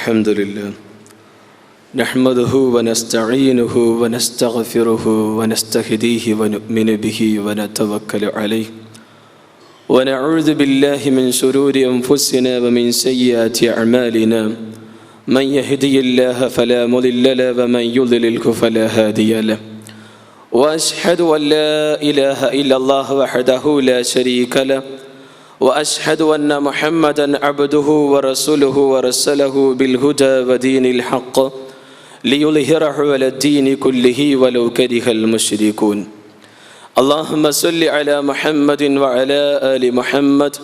الحمد لله نحمده ونستعينه ونستغفره ونستهديه ونؤمن به ونتوكل عليه ونعوذ بالله من شرور أنفسنا ومن سيئات أعمالنا من يهدي الله فلا مضل له ومن يضلل فلا هادي له وأشهد أن لا إله إلا الله وحده لا شريك له وأشهد أن محمدًا عبده ورسوله ورسله بالهدى ودين الحق ليظهره على الدين كله ولو كره المشركون اللهم صل على محمد وعلى آل محمد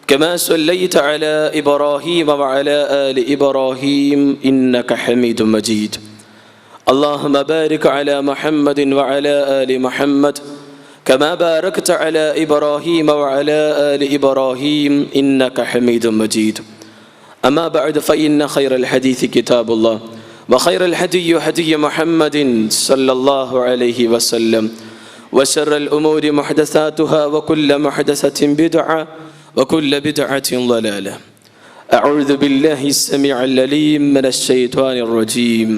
كما صليت على إبراهيم وعلى آل إبراهيم إنك حميد مجيد اللهم بارك على محمد وعلى آل محمد كما باركت على إبراهيم وعلى آل إبراهيم إنك حميد مجيد أما بعد فإن خير الحديث كتاب الله وخير الهدي هدي محمد صلى الله عليه وسلم وشر الأمور محدثاتها وكل محدثة بدعة وكل بدعة ضلالة أعوذ بالله السميع العليم من الشيطان الرجيم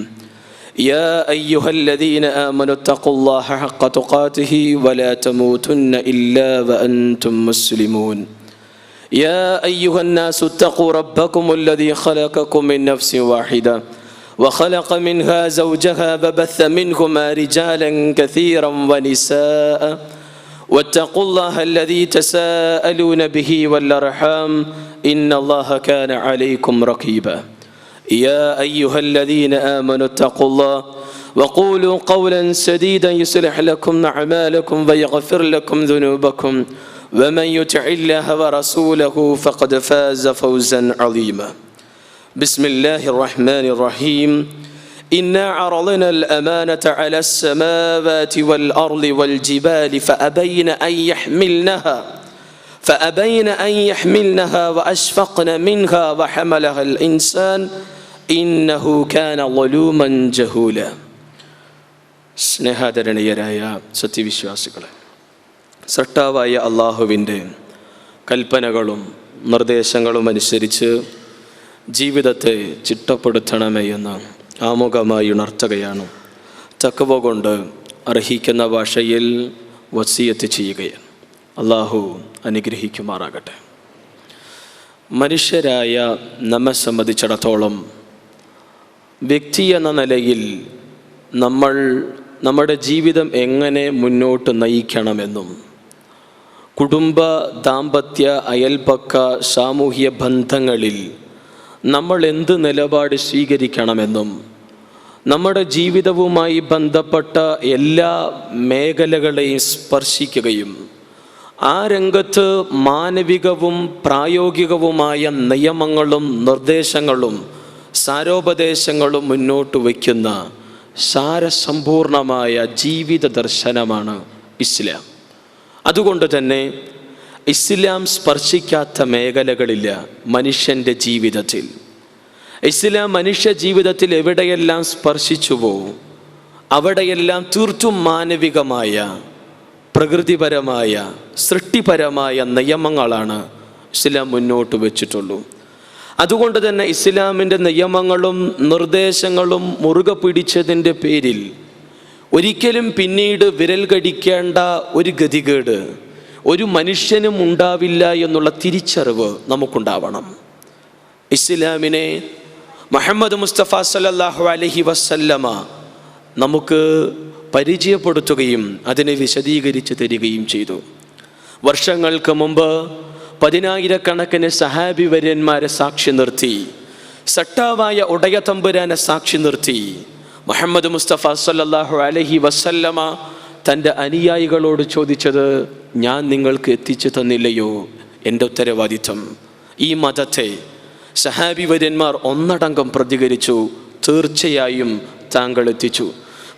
يا أيها الذين آمنوا اتقوا الله حق تقاته ولا تموتن إلا وأنتم مسلمون يا أيها الناس اتقوا ربكم الذي خلقكم من نفس واحدة وخلق منها زوجها وبث منهما رجالا كثيرا ونساء واتقوا الله الذي تساءلون به والأرحام إن الله كان عليكم رقيبا يا أيها الذين آمنوا اتقوا الله وقولوا قولا سديدا يصلح لكم أعمالكم ويغفر لكم ذنوبكم ومن يطع الله ورسوله فقد فاز فوزا عظيما بسم الله الرحمن الرحيم إنا عرضنا الأمانة على السماوات والأرض والجبال فأبين أن يحملنها وأشفقن منها وحملها الإنسان إنه كان ظلوما جهولا സ്നേഹാദരണീയരായ സത്യവിശ്വാസികളെ, സൃഷ്ടാവായ അള്ളാഹുവിൻ്റെ കൽപ്പനകളും നിർദ്ദേശങ്ങളും അനുസരിച്ച് ജീവിതത്തെ ചിട്ടപ്പെടുത്തണമേ എന്ന് ആമുഖമായി ഉണർത്തുകയാണ്. തഖ്വ കൊണ്ട് അർഹിക്കുന്ന ഭാഷയിൽ വസിയത്ത് ചെയ്യുകയാണ്. അള്ളാഹു അനുഗ്രഹിക്കുമാറാകട്ടെ. മനുഷ്യരായ നമ്മെ സംബന്ധിച്ചിടത്തോളം വ്യക്തി എന്ന നിലയിൽ നമ്മൾ നമ്മുടെ ജീവിതം എങ്ങനെ മുന്നോട്ട് നയിക്കണമെന്നും കുടുംബ, ദാമ്പത്യ, അയൽപക്ക, സാമൂഹ്യ ബന്ധങ്ങളിൽ നമ്മൾ എന്ത് നിലപാട് സ്വീകരിക്കണമെന്നും നമ്മുടെ ജീവിതവുമായി ബന്ധപ്പെട്ട എല്ലാ മേഖലകളെയും സ്പർശിക്കുകയും ആ രംഗത്ത് മാനവികവും പ്രായോഗികവുമായ നിയമങ്ങളും നിർദ്ദേശങ്ങളും സാരോപദേശങ്ങളും മുന്നോട്ട് വയ്ക്കുന്ന സാരസമ്പൂർണമായ ജീവിത ദർശനമാണ് ഇസ്ലാം. അതുകൊണ്ട് തന്നെ ഇസ്ലാം സ്പർശിക്കാത്ത മേഖലകളില്ല മനുഷ്യൻ്റെ ജീവിതത്തിൽ. ഇസ്ലാം മനുഷ്യ ജീവിതത്തിൽ എവിടെയെല്ലാം സ്പർശിച്ചുവോ അവിടെയെല്ലാം തീർത്തും മാനവികമായ, പ്രകൃതിപരമായ, സൃഷ്ടിപരമായ നിയമങ്ങളാണ് ഇസ്ലാം മുന്നോട്ട് വെച്ചിട്ടുള്ളൂ. അതുകൊണ്ട് തന്നെ ഇസ്ലാമിൻ്റെ നിയമങ്ങളും നിർദ്ദേശങ്ങളും മുറുകെ പിടിച്ചതിൻ്റെ പേരിൽ ഒരിക്കലും പിന്നീട് വിരൽ കടിക്കേണ്ട ഒരു ഗതികേട് ഒരു മനുഷ്യനും ഉണ്ടാവില്ല എന്നുള്ള തിരിച്ചറിവ് നമുക്കുണ്ടാവണം. ഇസ്ലാമിനെ മുഹമ്മദ് മുസ്തഫ സല്ലല്ലാഹു അലൈഹി വസല്ലമ നമുക്ക് പരിചയപ്പെടുത്തുകയും അതിനെ വിശദീകരിച്ച് തരികയും ചെയ്തു. വർഷങ്ങൾക്ക് മുമ്പ് 10,000-കണക്കിന് സഹാബി വര്യന്മാരെ സാക്ഷി നിർത്തി, സട്ടാവായ ഉടയ തമ്പുരാനെ സാക്ഷി നിർത്തി മുഹമ്മദ് മുസ്തഫ സല്ലല്ലാഹു അലൈഹി വസല്ലമ തൻ്റെ അനുയായികളോട് ചോദിച്ചത്, ഞാൻ നിങ്ങൾക്ക് എത്തിച്ചു തന്നില്ലയോ എൻ്റെ ഉത്തരവാദിത്വം? ഈ മതത്തെ സഹാബി വര്യന്മാർ ഒന്നടങ്കം പ്രതികരിച്ചു, തീർച്ചയായും താങ്കൾ എത്തിച്ചു.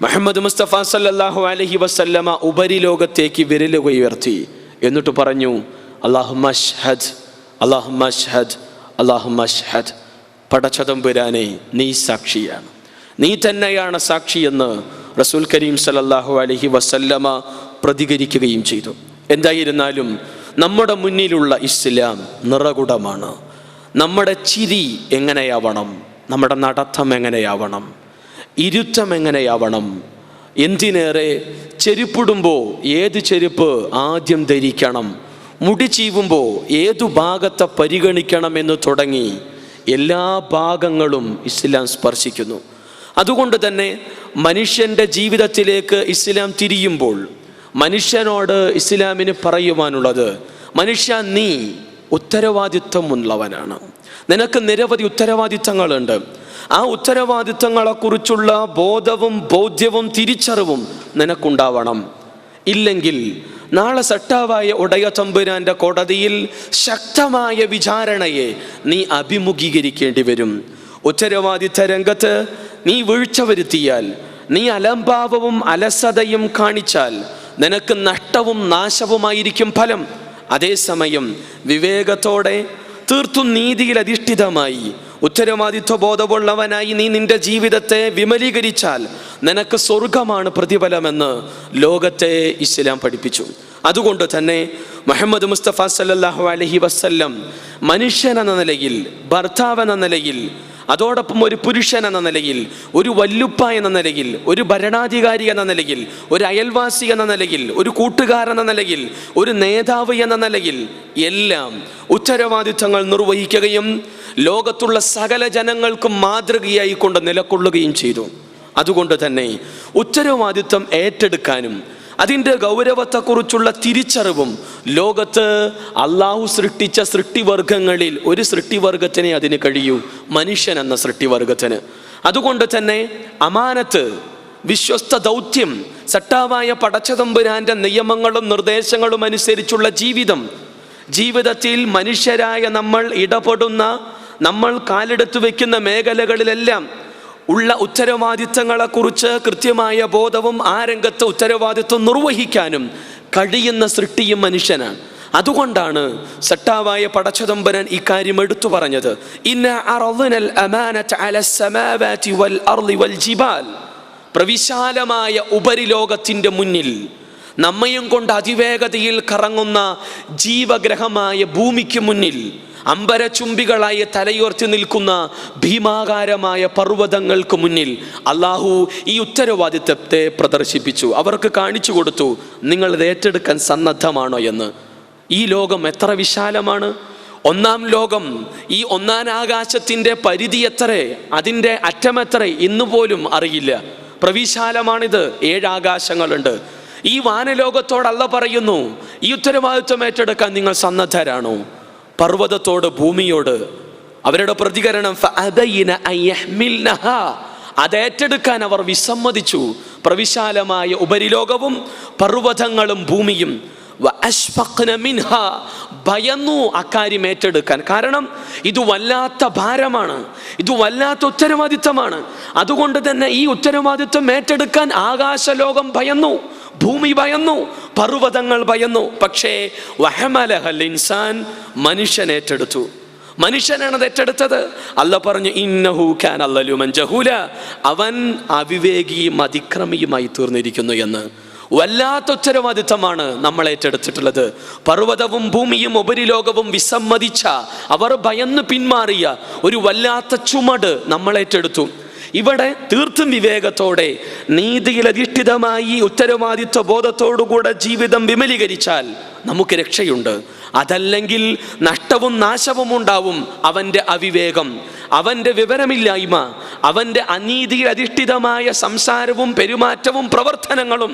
മുഹമ്മദ് മുസ്തഫ സല്ലല്ലാഹു അലൈഹി വസല്ലമ ഉപരിലോകത്തേക്ക് വിരലുക ഉയർത്തി. എന്നിട്ട് പറഞ്ഞു, അല്ലാഹുമ്മ അശ്ഹദ്, അല്ലാഹുമ്മ അശ്ഹദ്, അല്ലാഹുമ്മ അശ്ഹദ്. പടച്ചതമ്പുരാനെ, നീ സാക്ഷിയാണ്, നീ തന്നെയാണ് സാക്ഷിയെന്ന് റസൂൽ കരീം സല്ലല്ലാഹു അലൈഹി വസല്ലമ പ്രതികരിക്കുകയും ചെയ്തു. എന്തായിരുന്നാലും നമ്മുടെ മുന്നിലുള്ള ഇസ്ലാം നിറകുടമാണ്. നമ്മുടെ ചിരി എങ്ങനെയാവണം, നമ്മുടെ നടത്തം എങ്ങനെയാവണം, ഇരുത്തം എങ്ങനെയാവണം, എന്തിനേറെ ചെരുപ്പിടുമ്പോൾ ഏത് ചെരുപ്പ് ആദ്യം ധരിക്കണം, മുടി ചീവുമ്പോൾ ഏതു ഭാഗത്തെ പരിഗണിക്കണം എന്ന് തുടങ്ങി എല്ലാ ഭാഗങ്ങളും ഇസ്ലാം സ്പർശിക്കുന്നു. അതുകൊണ്ട് തന്നെ മനുഷ്യൻ്റെ ജീവിതത്തിലേക്ക് ഇസ്ലാം തിരിയുമ്പോൾ മനുഷ്യനോട് ഇസ്ലാമിന് പറയുവാനുള്ളത്, മനുഷ്യ നീ ഉത്തരവാദിത്വമുള്ളവനാണ്. നിനക്ക് നിരവധി ഉത്തരവാദിത്തങ്ങളുണ്ട്. ആ ഉത്തരവാദിത്തങ്ങളെക്കുറിച്ചുള്ള ബോധവും ബോധ്യവും തിരിച്ചറിവും നിനക്കുണ്ടാവണം. ഇല്ലെങ്കിൽ നാളെ സട്ടാവായ ഉടയ തമ്പുരാൻ്റെ കോടതിയിൽ ശക്തമായ വിചാരണയെ നീ അഭിമുഖീകരിക്കേണ്ടി വരും. ഉത്തരവാദിത്ത രംഗത്ത് നീ വീഴ്ച വരുത്തിയാൽ, നീ അലംഭാവവും അലസതയും കാണിച്ചാൽ നിനക്ക് നഷ്ടവും നാശവുമായിരിക്കും ഫലം. അതേസമയം വിവേകത്തോടെ തീർത്തും നീതിയിൽ അധിഷ്ഠിതമായി ഉത്തരവാദിത്വ ബോധമുള്ളവനായി നീ നിന്റെ ജീവിതത്തെ വിമലീകരിച്ചാൽ നിനക്ക് സ്വർഗമാണ് പ്രതിഫലമെന്ന് ലോകത്തെ ഇസ്ലാം പഠിപ്പിച്ചു. അതുകൊണ്ട് തന്നെ മുഹമ്മദ് മുസ്തഫ സല്ലല്ലാഹു അലൈഹി വസല്ലം മനുഷ്യനെന്ന നിലയിൽ, ഭർത്താവ് എന്ന നിലയിൽ, അതോടൊപ്പം ഒരു പുരുഷൻ എന്ന നിലയിൽ, ഒരു വല്ലുപ്പ എന്ന നിലയിൽ, ഒരു ഭരണാധികാരി എന്ന നിലയിൽ, ഒരു അയൽവാസി എന്ന നിലയിൽ, ഒരു കൂട്ടുകാരൻ എന്ന നിലയിൽ, ഒരു നേതാവ് എന്ന നിലയിൽ എല്ലാം ഉത്തരവാദിത്തങ്ങൾ നിർവഹിക്കുകയും ലോകത്തുള്ള സകല ജനങ്ങൾക്കും മാതൃകയായി കൊണ്ട് നിലകൊള്ളുകയും ചെയ്തു. അതുകൊണ്ട് തന്നെ ഉത്തരവാദിത്തം ഏറ്റെടുക്കാനും അതിൻ്റെ ഗൗരവത്തെക്കുറിച്ചുള്ള തിരിച്ചറിവും ലോകത്ത് അള്ളാഹു സൃഷ്ടിച്ച സൃഷ്ടിവർഗങ്ങളിൽ ഒരു സൃഷ്ടിവർഗത്തിനെ അതിന് കഴിയൂ, മനുഷ്യൻ എന്ന സൃഷ്ടിവർഗത്തിന്. അതുകൊണ്ട് തന്നെ അമാനത്ത്, വിശ്വസ്ത ദൗത്യം, സട്ടാവായ പടച്ചതമ്പുരാൻ്റെ നിയമങ്ങളും നിർദ്ദേശങ്ങളും അനുസരിച്ചുള്ള ജീവിതത്തിൽ മനുഷ്യരായ നമ്മൾ ഇടപെടുന്ന, നമ്മൾ കാലെടുത്തു വയ്ക്കുന്ന മേഖലകളിലെല്ലാം ഉള്ള ഉത്തരവാദിത്തങ്ങളെക്കുറിച്ച് കൃത്യമായ ബോധവും ആ രംഗത്ത് ഉത്തരവാദിത്വം നിർവഹിക്കാനും കഴിയുന്ന സൃഷ്ടിയും മനുഷ്യനാണ്. അതുകൊണ്ടാണ് സട്ടാവായ പടച്ചതമ്പുരാൻ ഇക്കാര്യം എടുത്തു പറഞ്ഞത്, ഇന്നാ അറദ്നൽ അമാനത അലസ് സമാവാതി വൽ അർളി വൽ ജിബാൽ. പ്രവിശാലമായ ഉപരിലോകത്തിൻ്റെ മുന്നിൽ നമ്മയും കൊണ്ട് അതിവേഗതയിൽ കറങ്ങുന്ന ജീവഗ്രഹമായ ഭൂമിക്ക് മുന്നിൽ അമ്പരചുംബികളായി തലയുയർത്തി നിൽക്കുന്ന ഭീമാകാരമായ പർവ്വതങ്ങൾക്ക് മുന്നിൽ അള്ളാഹു ഈ ഉത്തരവാദിത്വത്തെ പ്രദർശിപ്പിച്ചു. അവർക്ക് കാണിച്ചു കൊടുത്തു, നിങ്ങൾ ഇത് ഏറ്റെടുക്കാൻ സന്നദ്ധമാണോ എന്ന്. ഈ ലോകം എത്ര വിശാലമാണ്! ഒന്നാം ലോകം, ഈ ഒന്നാം ആകാശത്തിൻ്റെ പരിധി എത്ര, അതിൻ്റെ അറ്റമെത്ര ഇന്നുപോലും അറിയില്ല. പ്രവിശാലമാണിത്. 7 ആകാശങ്ങളുണ്ട്. ഈ വാനലോകത്തോട് അല്ലാഹു പറയുന്നു, ഈ ഉത്തരവാദിത്വം ഏറ്റെടുക്കാൻ നിങ്ങൾ സന്നദ്ധരാണോ? പർവ്വതത്തോട്, ഭൂമിയോട് അവരുടെ പ്രതികരണം അതേറ്റെടുക്കാൻ അവർ വിസമ്മതിച്ചു. പ്രവിശാലമായ ഉപരിലോകവും പർവ്വതങ്ങളും ഭൂമിയും ഭയന്നു അക്കാര്യം ഏറ്റെടുക്കാൻ. കാരണം ഇത് വല്ലാത്ത ഭാരമാണ്, ഇത് വല്ലാത്ത ഉത്തരവാദിത്തമാണ്. അതുകൊണ്ട് തന്നെ ഈ ഉത്തരവാദിത്വം ഏറ്റെടുക്കാൻ ആകാശലോകം ഭയന്നു, ഭൂമി ഭയന്നു, പർവ്വതങ്ങൾ ഭയന്നു. പക്ഷേ വഹമലഹൽ ഇൻസാൻ, മനുഷ്യൻ ഏറ്റെടുത്തു. മനുഷ്യനാണ് അത് ഏറ്റെടുത്തത്. അല്ലാഹു പറഞ്ഞു, ഇന്നഹു കാന ലലുമൻ ജഹൂല, അവൻ അവിവേകിയും അതിക്രമിയുമായി തീർന്നിരിക്കുന്നു എന്ന്. വല്ലാത്ത ഉത്തരവാദിത്തമാണ് നമ്മൾ ഏറ്റെടുത്തിട്ടുള്ളത്. പർവ്വതവും ഭൂമിയും ഉപരിലോകവും വിസമ്മതിച്ച, അവർ ഭയന്ന് പിന്മാറിയ ഒരു വല്ലാത്ത ചുമട് നമ്മൾ ഏറ്റെടുത്തു. ഇവിടെ തീർത്തും വിവേകത്തോടെ നീതിയിൽ അധിഷ്ഠിതമായി ഉത്തരവാദിത്വ ബോധത്തോടുകൂടെ ജീവിതം വിമലീകരിച്ചാൽ നമുക്ക് രക്ഷയുണ്ട്. അതല്ലെങ്കിൽ നഷ്ടവും നാശവും ഉണ്ടാവും. അവൻ്റെ അവിവേകം, അവൻ്റെ വിവരമില്ലായ്മ, അവൻ്റെ അനീതിയിൽ അധിഷ്ഠിതമായ സംസാരവും പെരുമാറ്റവും പ്രവർത്തനങ്ങളും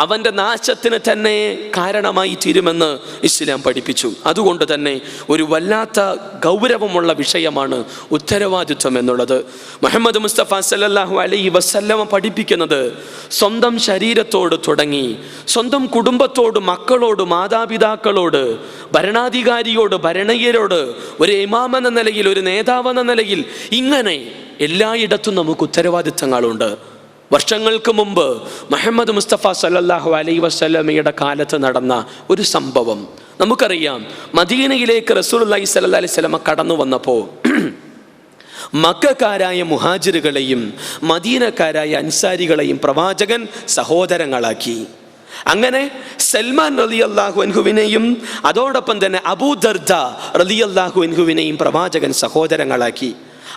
അവൻ്റെ നാശത്തിന് തന്നെ കാരണമായി തീരുമെന്ന് ഇസ്ലാം പഠിപ്പിച്ചു. അതുകൊണ്ട് തന്നെ ഒരു വല്ലാത്ത ഗൗരവമുള്ള വിഷയമാണ് ഉത്തരവാദിത്വം എന്നുള്ളത്. മുഹമ്മദ് മുസ്തഫ സല്ലല്ലാഹു അലൈഹി വസല്ലമ പഠിപ്പിക്കുന്നത് സ്വന്തം ശരീരത്തോട് തുടങ്ങി സ്വന്തം കുടുംബത്തോട്, മക്കളോട്, മാതാപിതാക്കളോട്, ഭരണാധികാരിയോട്, ഭരണീയരോട്, ഒരു ഇമാം എന്ന നിലയിൽ, ഒരു നേതാവ് എന്ന നിലയിൽ, ഇങ്ങനെ എല്ലായിടത്തും നമുക്ക് ഉത്തരവാദിത്തങ്ങളുണ്ട്. വർഷങ്ങൾക്ക് മുമ്പ് മുഹമ്മദ് മുസ്തഫ സല്ലല്ലാഹു അലൈഹി വസല്ലമയുടെ കാലത്ത് നടന്ന ഒരു സംഭവം നമുക്കറിയാം. മദീനയിലേക്ക് റസൂലുള്ളാഹി സ്വല്ലല്ലാഹു അലൈഹി വസല്ലമ കടന്നു വന്നപ്പോൾ മക്കക്കാരായ മുഹാജിറുകളെയും മദീനക്കാരായ അൻസാരികളെയും പ്രവാചകൻ സഹോദരങ്ങളാക്കി. അങ്ങനെ സൽമാൻ റളിയല്ലാഹു അൻഹുവിനെയും അതോടൊപ്പം തന്നെ അബൂ ദർദ റളിയല്ലാഹു അൻഹുവിനെയും പ്രവാചകൻ സഹോദരങ്ങളാക്കി.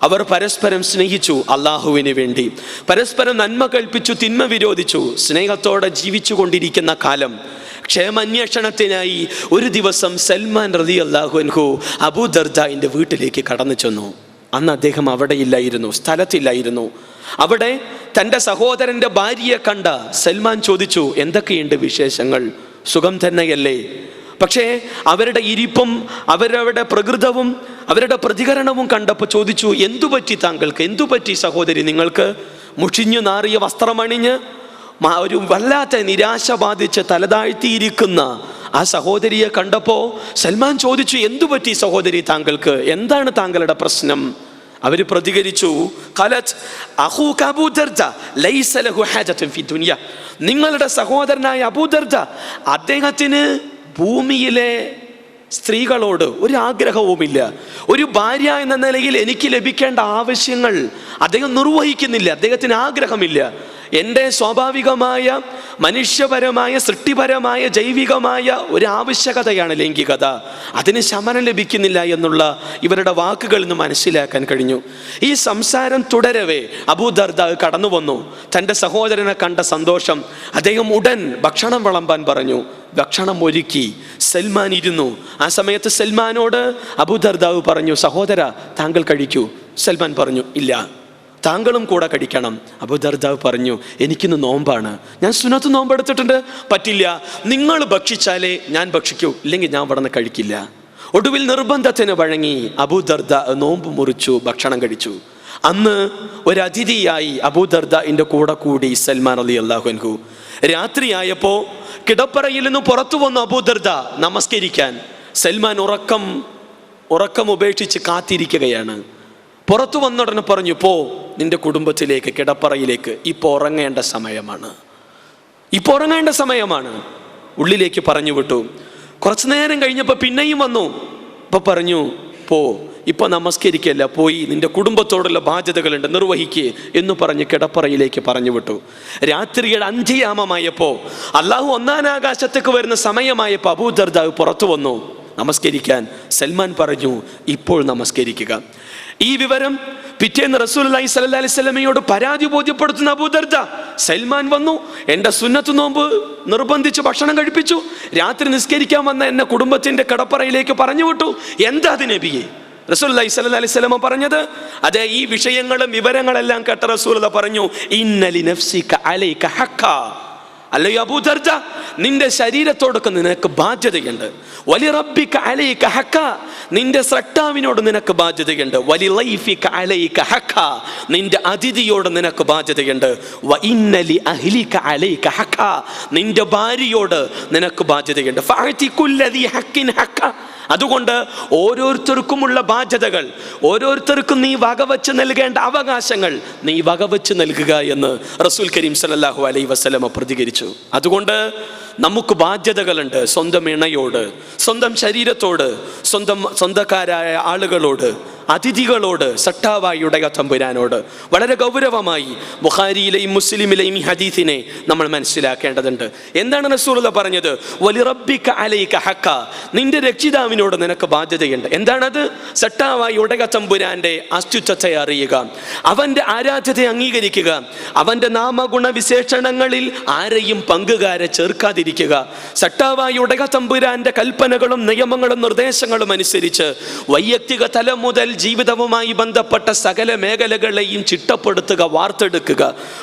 അവർ പരസ്പരം സ്നേഹിച്ചു അള്ളാഹുവിന് വേണ്ടി, പരസ്പരം നന്മ കൽപ്പിച്ചു, തിന്മ വിരോധിച്ചു. സ്നേഹത്തോടെ ജീവിച്ചു കൊണ്ടിരിക്കുന്ന കാലം ക്ഷേമാന്വേഷണത്തിനായി ഒരു ദിവസം സൽമാൻ റളിയല്ലാഹു അൻഹു അബൂ ദർദാഇന്റെ വീട്ടിലേക്ക് കടന്നു ചെന്നു. അന്ന് അദ്ദേഹം അവിടെയില്ലായിരുന്നു, സ്ഥലത്തില്ലായിരുന്നു. അവിടെ തൻ്റെ സഹോദരൻ്റെ ഭാര്യയെ കണ്ട സൽമാൻ ചോദിച്ചു, എന്തൊക്കെയുണ്ട് വിശേഷങ്ങൾ, സുഖം തന്നെയല്ലേ? പക്ഷേ അവരുടെ ഇരിപ്പും അവരവരുടെ പ്രകൃതവും അവരുടെ പ്രതികരണവും കണ്ടപ്പോൾ ചോദിച്ചു, എന്തുപറ്റി താങ്കൾക്ക്, എന്തുപറ്റി സഹോദരി നിങ്ങൾക്ക്? മുഷിഞ്ഞു നാറിയ വസ്ത്രമണിഞ്ഞ് ഒരു വല്ലാത്ത നിരാശ ബാധിച്ച് തലതാഴ്ത്തിയിരിക്കുന്ന ആ സഹോദരിയെ കണ്ടപ്പോൾ സൽമാൻ ചോദിച്ചു, എന്തുപറ്റി സഹോദരി താങ്കൾക്ക്, എന്താണ് താങ്കളുടെ പ്രശ്നം? അവർ പ്രതികരിച്ചു, നിങ്ങളുടെ സഹോദരനായ അബൂ ദർദ, അദ്ദേഹത്തിന് ഭൂമിയിലെ സ്ത്രീകളോട് ഒരു ആഗ്രഹവുമില്ല. ഒരു ഭാര്യ എന്ന നിലയിൽ എനിക്ക് ലഭിക്കേണ്ട ആവശ്യങ്ങൾ അദ്ദേഹം നിർവഹിക്കുന്നില്ല, അദ്ദേഹത്തിന് ആഗ്രഹമില്ല. എൻ്റെ സ്വാഭാവികമായ മനുഷ്യപരമായ സൃഷ്ടിപരമായ ജൈവികമായ ഒരു ആവശ്യകതയാണ് ലൈംഗികത, അതിന് ശമനം ലഭിക്കുന്നില്ല എന്നുള്ള ഇവരുടെ വാക്കുകളിൽ നിന്ന് മനസ്സിലാക്കാൻ കഴിഞ്ഞു. ഈ സംസാരം തുടരവേ അബൂ ദർദ കടന്നു വന്നു. തൻ്റെ സഹോദരനെ കണ്ട സന്തോഷം, അദ്ദേഹം ഉടൻ ഭക്ഷണം വിളമ്പാൻ പറഞ്ഞു. ഭക്ഷണം ഒരുക്കി സൽമാൻ ഇരുന്നു. ആ സമയത്ത് സൽമാനോട് അബൂ ദർദ പറഞ്ഞു, സഹോദര താങ്കൾ കഴിക്കൂ. സൽമാൻ പറഞ്ഞു, ഇല്ല, താങ്കളും കൂടെ കഴിക്കണം. അബൂ ദർദ പറഞ്ഞു, എനിക്കിന്ന് നോമ്പാണ്, ഞാൻ സുന്നത്ത് നോമ്പെടുത്തിട്ടുണ്ട്, പറ്റില്ല, നിങ്ങൾ ഭക്ഷിച്ചാലേ ഞാൻ ഭക്ഷിക്കൂ, ഇല്ലെങ്കിൽ ഞാൻ ഇവിടെ നിന്ന് കഴിക്കില്ല. ഒടുവിൽ നിർബന്ധത്തിന് വഴങ്ങി അബൂ ദർദ നോമ്പ് മുറിച്ചു, ഭക്ഷണം കഴിച്ചു. അന്ന് ഒരു അതിഥിയായി അബൂ ദർദാഇന്റെ കൂടെ കൂടി സൽമാൻ റളിയല്ലാഹു അൻഹു. രാത്രിയായപ്പോ കിടപ്പറയിൽ നിന്ന് പുറത്തു വന്നു അബൂ ദർദ നമസ്കരിക്കാൻ. സൽമാൻ ഉറക്കം ഉപേക്ഷിച്ച് കാത്തിരിക്കുകയാണ്. പുറത്തു വന്നുടനെ പറഞ്ഞു, പോ നിന്റെ കുടുംബത്തിലേക്ക്, കിടപ്പറയിലേക്ക്, ഇപ്പോൾ ഉറങ്ങേണ്ട സമയമാണ്. ഉള്ളിലേക്ക് പറഞ്ഞു വിട്ടു. കുറച്ചു നേരം കഴിഞ്ഞപ്പോൾ പിന്നെയും വന്നു. ഇപ്പൊ പറഞ്ഞു, പോ, ഇപ്പൊ നമസ്കരിക്കല്ല, പോയി നിന്റെ കുടുംബത്തോടുള്ള ബാധ്യതകളുണ്ട്, നിർവഹിക്കുക എന്ന് പറഞ്ഞ് കിടപ്പറയിലേക്ക് പറഞ്ഞു വിട്ടു. രാത്രിയുടെ അന്ത്യയാമമായപ്പോ, അള്ളാഹു ഒന്നാം ആകാശത്തേക്ക് വരുന്ന സമയമായപ്പോൾ അബൂ ദർദ പുറത്തു വന്നു നമസ്കരിക്കാൻ. സൽമാൻ പറഞ്ഞു, ഇപ്പോൾ നമസ്കരിക്കുക. ഈ വിവരം പിറ്റേന്ന് റസൂലുള്ളാഹി സ്വല്ലല്ലാഹി അലൈഹി വസല്ലമയോട് പരാതി ബോധ്യപ്പെടുത്തുന്ന അബൂ ദർദ, സൽമാൻ വന്നു, എൻ്റെ സുന്നത്ത് നോമ്പ് നിർബന്ധിച്ച് ഭക്ഷണം കഴിപ്പിച്ചു, രാത്രി നിസ്കരിക്കാൻ വന്ന എന്നെ കുടുംബത്തിന്റെ കിടപ്പറയിലേക്ക് പറഞ്ഞു വിട്ടു, എന്താ അത് നബിയെ? റസൂലുള്ളാഹി സ്വല്ലല്ലാഹി അലൈഹി വസല്ലമ പറഞ്ഞത്, അതെ, ഈ വിഷയങ്ങളും വിവരങ്ങളെല്ലാം കേട്ട റസൂലുള്ളാഹി പറഞ്ഞു, ഇന്നലി നഫ്സിക അലൈക ഹഖ്ഖ, അല്ലയോ അബൂ ദർദ, നിന്റെ ശരീരത്തോടൊക്കെ നിനക്ക് ബാധ്യതയുണ്ട്. വലി റബ്ബിക അലൈക ഹഖ്ഖ, നിന്റെ സ്രഷ്ടാവിനോട് നിനക്ക് ബാധ്യതയുണ്ട്. വലി ലൈഫിക അലൈക ഹഖ്ഖ, നിന്റെ അതിഥിയോട് നിനക്ക് ബാധ്യതയുണ്ട്. വ ഇന്നലി അഹ്ലിക അലൈക ഹഖ്ഖ, നിന്റെ ഭാര്യയോട് നിനക്ക് ബാധ്യതയുണ്ട്. ഫഅതി കുല്ലദി ഹഖ്ഖിൻ ഹഖ്ഖ, അതുകൊണ്ട് ഓരോരുത്തർക്കുമുള്ള ബാധ്യതകൾ, ഓരോരുത്തർക്കും നീ വകവച്ച് നൽകേണ്ട അവകാശങ്ങൾ നീ വകവച്ച് നൽകുക എന്ന് റസൂൽ കരീം സല്ലല്ലാഹു അലൈഹി വസല്ലമ പ്രതികരിച്ചു. അതുകൊണ്ട് നമുക്ക് ബാധ്യതകളുണ്ട്, സ്വന്തം ഇണയോട്, സ്വന്തം ശരീരത്തോട്, സ്വന്തക്കാരായ ആളുകളോട്, അതിഥികളോട്, സട്ടാവായുടെ തമ്പുരാനോട്. വളരെ ഗൗരവമായി ബുഖാരിയിലെയും മുസ്ലിമിലെയും ഈ ഹദീസിനെ നമ്മൾ മനസ്സിലാക്കേണ്ടതുണ്ട്. എന്താണ് റസൂലുള്ളാഹി പറഞ്ഞത്? വലി റബ്ബിക അലൈക ഹഖ്ഖ, നിന്റെ രക്ഷിതാവിനോട് നിനക്ക് ബാധ്യതയുണ്ട്. എന്താണത്? സട്ടാവായുടെ തമ്പുരാന്റെ അസ്തിത്വത്തെ അറിയുക, അവന്റെ ആരാധ്യതയെ അംഗീകരിക്കുക, അവന്റെ നാമഗുണ വിശേഷണങ്ങളിൽ ആരെയും പങ്കുകാരെ ചേർക്കാതിരിക്കുക, സട്ടാവായുടെ തമ്പുരാന്റെ കൽപ്പനകളും നിയമങ്ങളും നിർദ്ദേശങ്ങളും അനുസരിച്ച് വൈയക്തിക തലം മുതൽ ജീവിതവുമായി ബന്ധപ്പെട്ട സകല മേഖലകളെയും ചിട്ടപ്പെടുത്തുക, വാർത്തെടുക്കുക,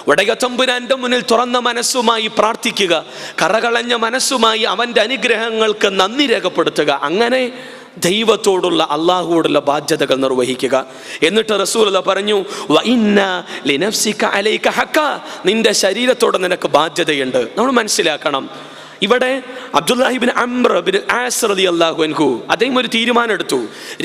വടകത്തമ്പുരാന്റെ മുന്നിൽ തുറന്ന മനസ്സുമായി പ്രാർത്ഥിക്കുക, കറകളഞ്ഞ മനസ്സുമായി അവന്റെ അനുഗ്രഹങ്ങൾക്ക് നന്ദി രേഖപ്പെടുത്തുക. അങ്ങനെ ദൈവത്തോടുള്ള, അള്ളാഹുവോടുള്ള ബാധ്യതകൾ നിർവഹിക്കുക. എന്നിട്ട് റസൂലുള്ളാഹി പറഞ്ഞു, വ ഇന്ന ലിനഫ്സിക അലൈക ഹഖ്ഖ, നിന്റെ ശരീരത്തോട് നിനക്ക് ബാധ്യതയുണ്ട്. നമ്മൾ മനസ്സിലാക്കണം, ഇവിടെ അബ്ദുല്ലാഹി ഇബ്നു അംർ ഇബ്നു ആസ് റളിയല്ലാഹു അൻഹു അദ്ദേഹം ഒരു തീരുമാനം എടുത്തു.